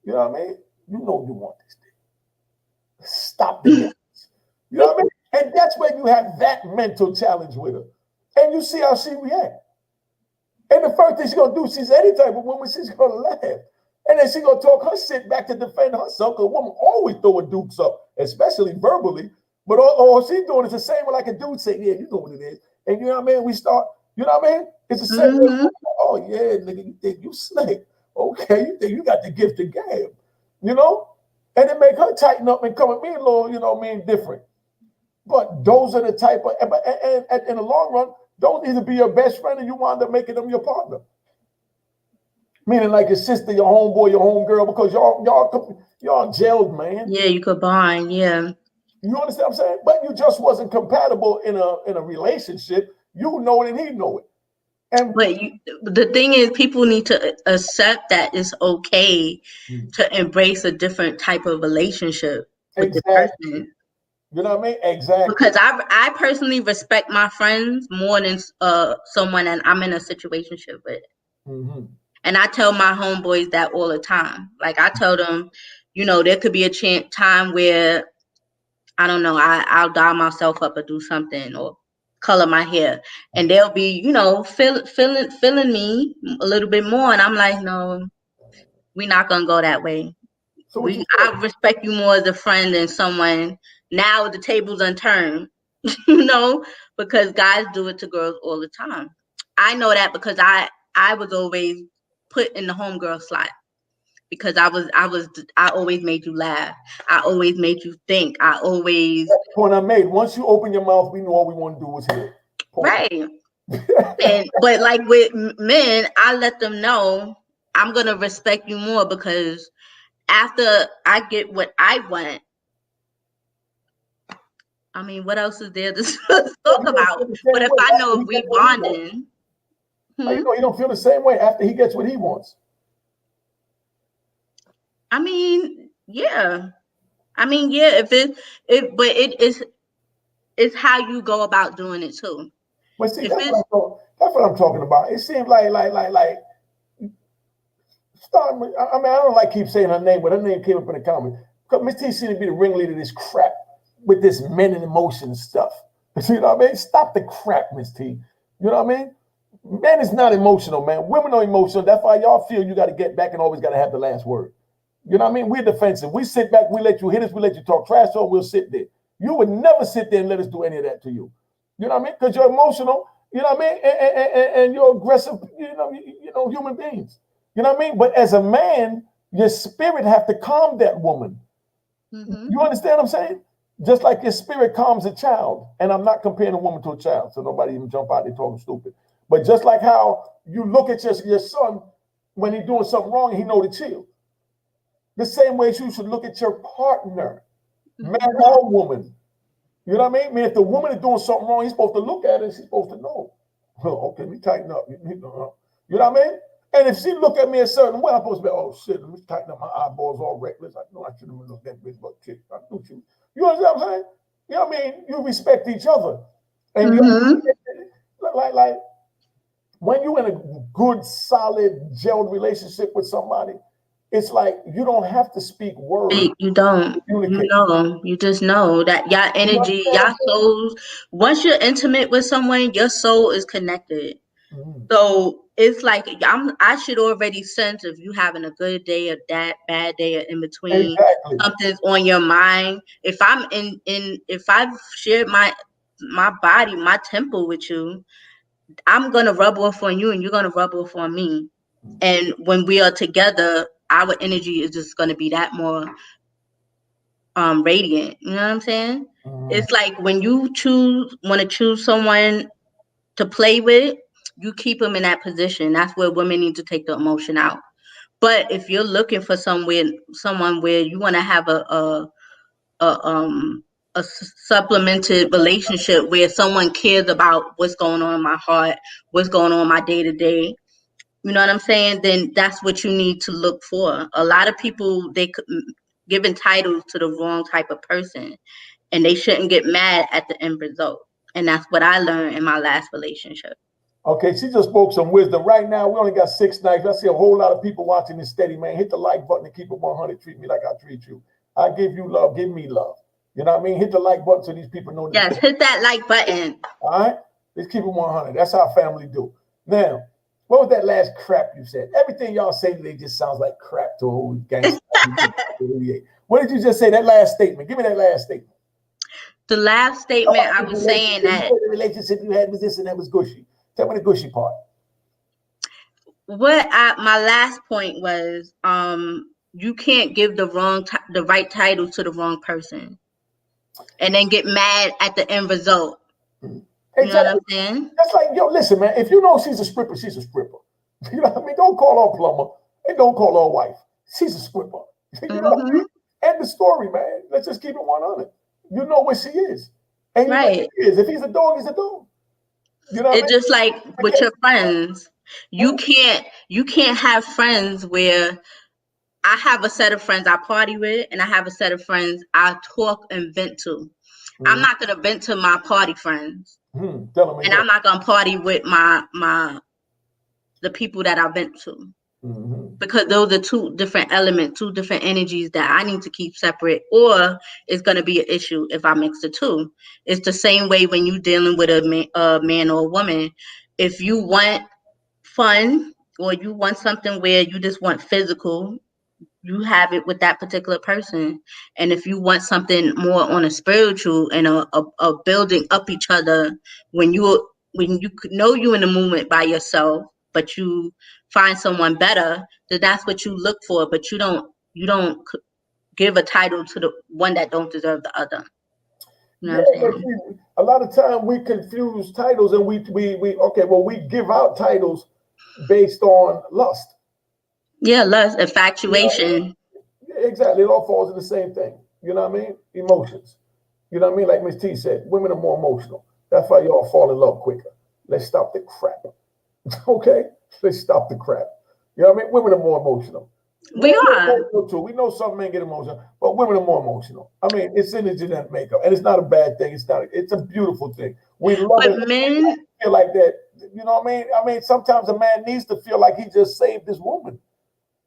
You know what I mean? You know you want this thing. Stop the games. You know what I mean? And that's when you have that mental challenge with her. And you see how she reacts. And the first thing she's going to do, she's any type of woman, she's going to laugh. And then she's going to talk her shit back to defend herself, because a woman always throw her dukes up, especially verbally. But all she's doing is the same way like a dude say, yeah, you know what it is. And you know what I mean? We start, you know what I mean? It's the same way. Oh, yeah, nigga, you think you slick. Okay, you think you got the gift of gab. You know? And it make her tighten up and come at me a little, you know what I mean, different. But those are the type of, and in the long run, those either be your best friend or you wind up making them your partner. Meaning like your sister, your homeboy, your homegirl, because y'all gelled, man. Yeah, you could bond, yeah. You understand what I'm saying? But you just wasn't compatible in a relationship. You know it and he know it. But the thing is, people need to accept that it's okay to embrace a different type of relationship with the person. You know what I mean? Exactly. Because I personally respect my friends more than someone that I'm in a situationship with. And I tell my homeboys that all the time. Like I tell them, there could be a time where, I don't know, I'll dye myself up or do something or color my hair. And they'll be, feeling me a little bit more. And I'm like, no, we're not going to go that way. So what you I respect you more as a friend than someone. Now the tables unturned, because guys do it to girls all the time. I know that because I was always put in the homegirl slot because I always made you laugh. I always made you think. I always. That's the point I made. Once you open your mouth, we knew all we want to do was hit. Right. But like with men, I let them know I'm gonna respect you more because after I get what I want, I mean, what else is there to talk about? But if I know if we bonding, you don't feel the same way after he gets what he wants. I mean, yeah. If it's how you go about doing it too. But see, that's what I'm talking about. It seems like starting. I don't like keep saying her name, but her name came up in the comments. Because Miss T seemed to be the ringleader of this crap with this men and emotion stuff. You know what I mean? Stop the crap, Miss T. You know what I mean? Men is not emotional, man. Women are emotional. That's why y'all feel you got to get back and always got to have the last word. You know what I mean? We're defensive. We sit back, we let you hit us, we let you talk trash, or we'll sit there. You would never sit there and let us do any of that to you. You know what I mean? Because you're emotional, you know what I mean? And you're aggressive, human beings. You know what I mean? But as a man, your spirit have to calm that woman. Mm-hmm. You understand what I'm saying? Just like your spirit calms a child. And I'm not comparing a woman to a child, so nobody even jump out there talking stupid. But just like how you look at your son when he's doing something wrong and he know to chill. The same way you should look at your partner, man or woman. You know what I mean? If the woman is doing something wrong, he's supposed to look at it and she's supposed to know. Oh, okay, let me tighten up. You know what I mean? And if she look at me a certain way, I'm supposed to be, oh shit, let me tighten up my eyeballs all reckless. I know I shouldn't have looked at that big butt chick. I knew you. You understand what I'm saying? You know what I mean? You respect each other. And you like when you're in a good, solid, gelled relationship with somebody, it's like you don't have to speak words. You don't. You just know that your energy, your souls. Once you're intimate with someone, your soul is connected. Mm-hmm. So it's like I should already sense if you having a good day or that bad day or in between. Exactly. Something's on your mind. If I'm if I've shared my body, my temple with you, I'm gonna rub off on you, and you're gonna rub off on me. And when we are together, our energy is just going to be that more radiant. You know what I'm saying? It's like when you want to choose someone to play with, you keep them in that position. That's where women need to take the emotion out. But if you're looking for someone where you want to have a supplemented relationship where someone cares about what's going on in my heart, what's going on in my day to day. You know what I'm saying? Then that's what you need to look for. A lot of people, they giving titles to the wrong type of person, and they shouldn't get mad at the end result. And that's what I learned in my last relationship. Okay, she just spoke some wisdom. Right now, we only got 6 nights. I see a whole lot of people watching this steady, man. Hit the like button and keep it 100. Treat me like I treat you. I give you love. Give me love. You know what I mean? Hit the like button so these people know. Yes, hit that like button. All right? Let's keep it 100. That's how family do. Now, what was that last crap you said? Everything y'all say today just sounds like crap to a whole gangster. What did you just say? That last statement. Give me that last statement. The last statement I was saying that the relationship you had was this and that was gushy. Tell me the gushy part. My last point was you can't give the right title to the wrong person and then get mad at the end result. Exactly. You know what I'm saying? That's like, yo, listen, man, if you know she's a stripper, she's a stripper. You know what I mean? Don't call her plumber and don't call her wife. She's a stripper. You know what I mean? End the story, man. Let's just keep it 100. You know what she is. And you know what he is. If he's a dog, he's a dog. You know what it's just like with your friends. You can't have friends where I have a set of friends I party with and I have a set of friends I talk and vent to. I'm not gonna vent to my party friends. And I'm not gonna party with the people that I vent to. Because those are two different elements, two different energies that I need to keep separate, or it's going to be an issue if I mix the two. It's the same way when you're dealing with a man or a woman. If you want fun or you want something where you just want physical, you have it with that particular person. And if you want something more on a spiritual and a building up each other, when you know you in the movement by yourself, but you find someone better, then that's what you look for. But you don't give a title to the one that don't deserve the other. You know Yeah, what I'm but saying? see, a lot of time we confuse titles and we give out titles based on lust. Yeah, lust, You know what I mean? infatuation. Exactly. It all falls in the same thing. You know what I mean? Emotions. You know what I mean? Like Miss T said, women are more emotional. That's why y'all fall in love quicker. Let's stop the crap. Okay? Let's stop the crap. You know what I mean? Women are more emotional. Men We get are. emotional too. We know some men get emotional, but women are more emotional. I mean, it's in the genetic makeup, and it's not a bad thing. It's a beautiful thing. We love it. But men, Feel like that. You know what I mean? I mean, sometimes a man needs to feel like he just saved this woman.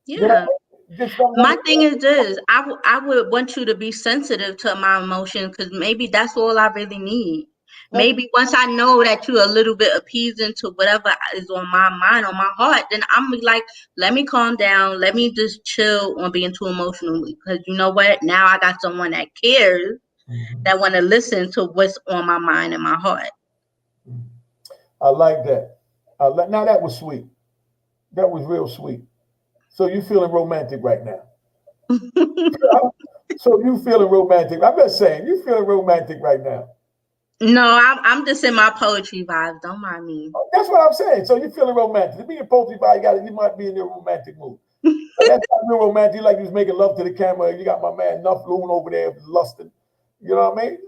You know, yeah. just some My woman. thing is this: I would want you to be sensitive to my emotions, because maybe that's all I really need. Maybe once I know that you're a little bit appeasing to whatever is on my mind, on my heart, then I'm like, let me calm down. Let me just chill on being too emotional. Because you know what? Now I got someone that cares, that want to listen to what's on my mind and my heart. I like that. Now that was sweet. That was real sweet. So you feeling romantic right now? So you feeling romantic? I'm just saying, you feeling romantic right now. No, I'm just in my poetry vibes. Don't mind me. That's what I'm saying. So you feeling romantic? To be a poetry guy, you might be in your romantic mood. That's not real romantic. You like you was making love to the camera. You got my man Nuff Loon over there lusting. You know what I mean?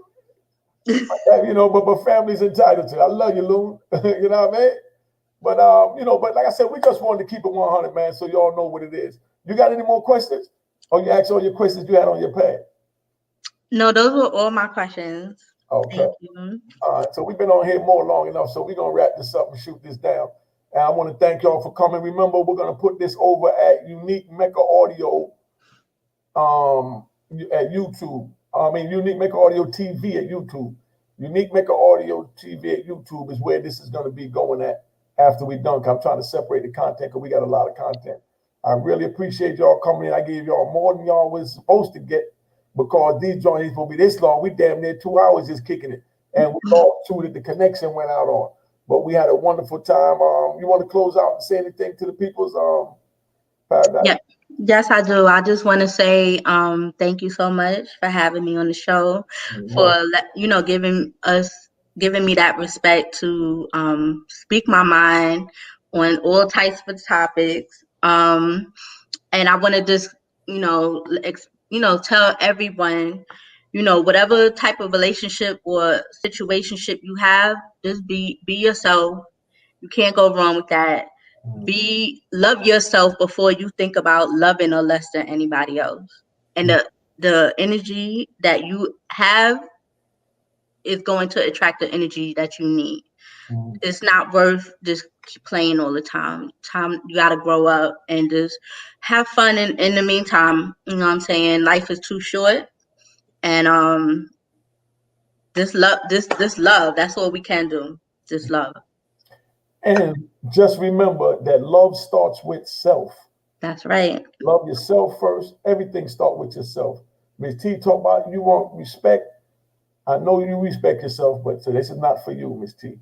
You know, but family's entitled to. I love you, Loon. You know what I mean? But you know, but like I said, we just wanted to keep it 100, man, so y'all know what it is. You got any more questions? Or you asked all your questions you had on your pad? No, those were all my questions. Okay. Thank you. All right, so we've been on here more long enough, so we're gonna wrap this up and shoot this down. And I want to thank y'all for coming. Remember, we're gonna put this over at Unique Mecca Audio at YouTube. I mean, Unique Mecca Audio TV at YouTube. Unique Mecca Audio TV at YouTube is where this is going to be going at after we're done. I'm trying to separate the content because we got a lot of content. I really appreciate y'all coming in. I gave y'all more than y'all was supposed to get because these joints ain't supposed to be this long. We damn near 2 hours just kicking it. And we all tuned the connection went out on. But we had a wonderful time. You want to close out and say anything to the people's paradise? Yeah. Yes, I do. I just want to say thank you so much for having me on the show, for giving me that respect to speak my mind on all types of topics. And I want to just tell everyone, whatever type of relationship or situationship you have, just be yourself. You can't go wrong with that. Love yourself before you think about loving or less than anybody else. And the energy that you have is going to attract the energy that you need. It's not worth just playing all the time. You got to grow up and just have fun in the meantime. You know what I'm saying? Life is too short. And this love, that's all we can do. Just love. And just remember that love starts with self. That's right. Love yourself first. Everything starts with yourself. Ms. T talk about you want respect. I know you respect yourself, but so this is not for you, Ms. T.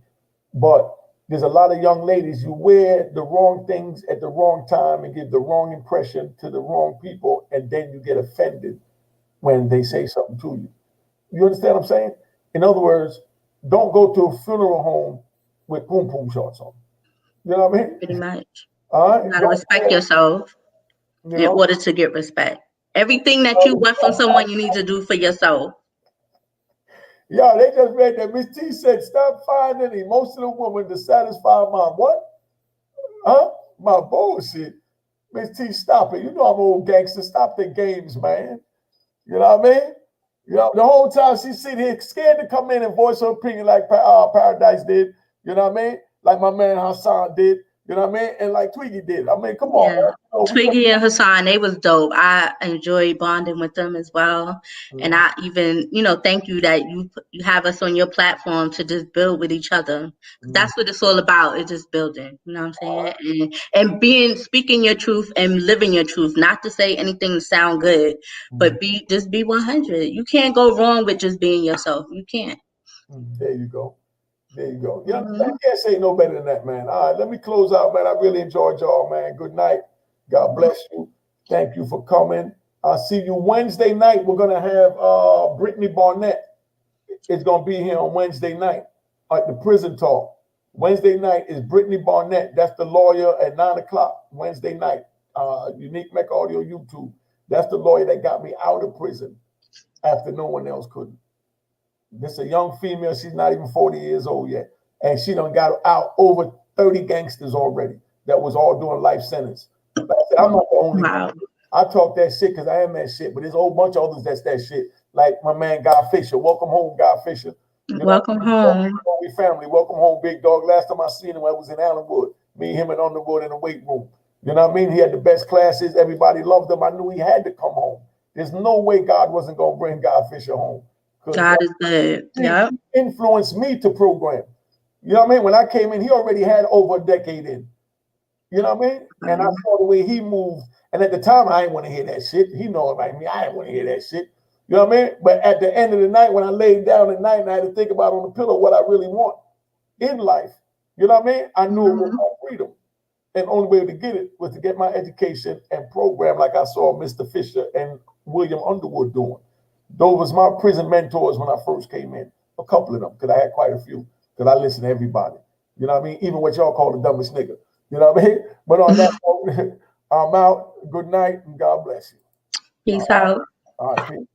But there's a lot of young ladies, you wear the wrong things at the wrong time and give the wrong impression to the wrong people, and then you get offended when they say something to you. You understand what I'm saying? In other words, don't go to a funeral home with poom poom shorts on. You know what I mean? Pretty much. All right. You gotta respect yourself in order to get respect. Everything that you want from someone, you need to do for yourself. Yeah, they just read that. Miss T said, stop finding an emotional woman to satisfy my what? Huh? My bullshit. Miss T, stop it. You know I'm old gangster. Stop the games, man. You know what I mean? You know, the whole time she's sitting here scared to come in and voice her opinion like Paradise did. You know what I mean? Like my man Hassan did. You know what I mean? And like Twiggy did. I mean, come on. Yeah. Man. You know, Twiggy and Hassan, they was dope. I enjoy bonding with them as well. And I even, thank you that you have us on your platform to just build with each other. That's what it's all about. It's just building. You know what I'm saying? And speaking your truth and living your truth. Not to say anything to sound good, but just be 100. You can't go wrong with just being yourself. You can't. There you go. There you go. Yeah, I can't say no better than that, man. All right, let me close out, man. I really enjoyed y'all, man. Good night. God bless you. Thank you for coming. I'll see you Wednesday night. We're gonna have Brittany Barnett. It's gonna be here on Wednesday night at the Prison Talk. Wednesday night is Brittany Barnett. That's the lawyer at 9:00 Wednesday night. Unique Mecca Audio YouTube. That's the lawyer that got me out of prison after no one else couldn't. This is a young female. She's not even 40 years old yet. And she done got out over 30 gangsters already that was all doing life sentence. Like I said, I'm not the only one. I talk that shit because I am that shit, but there's a whole bunch of others that's that shit. Like my man, Guy Fisher. Welcome home, Guy Fisher. Welcome home. We family. Welcome home, big dog. Last time I seen him, I was in Allenwood. Me, him, and Underwood in the weight room. You know what I mean? He had the best classes. Everybody loved him. I knew he had to come home. There's no way God wasn't going to bring Guy Fisher home. God is good. Yeah. Influenced me to program. You know what I mean? When I came in, he already had over a decade in. You know what I mean? And I saw the way he moved. And at the time, I didn't want to hear that shit. He know about me. I didn't want to hear that shit. You know what I mean? But at the end of the night, when I laid down at night and I had to think about on the pillow what I really want in life, you know what I mean? I knew it was my freedom. And the only way to get it was to get my education and program like I saw Mr. Fisher and William Underwood doing. Those was my prison mentors when I first came in. A couple of them, because I had quite a few, because I listened to everybody. You know what I mean? Even what y'all call the dumbest nigga. You know what I mean? But on that note, I'm out. Good night and God bless you. Peace out. All right, peace.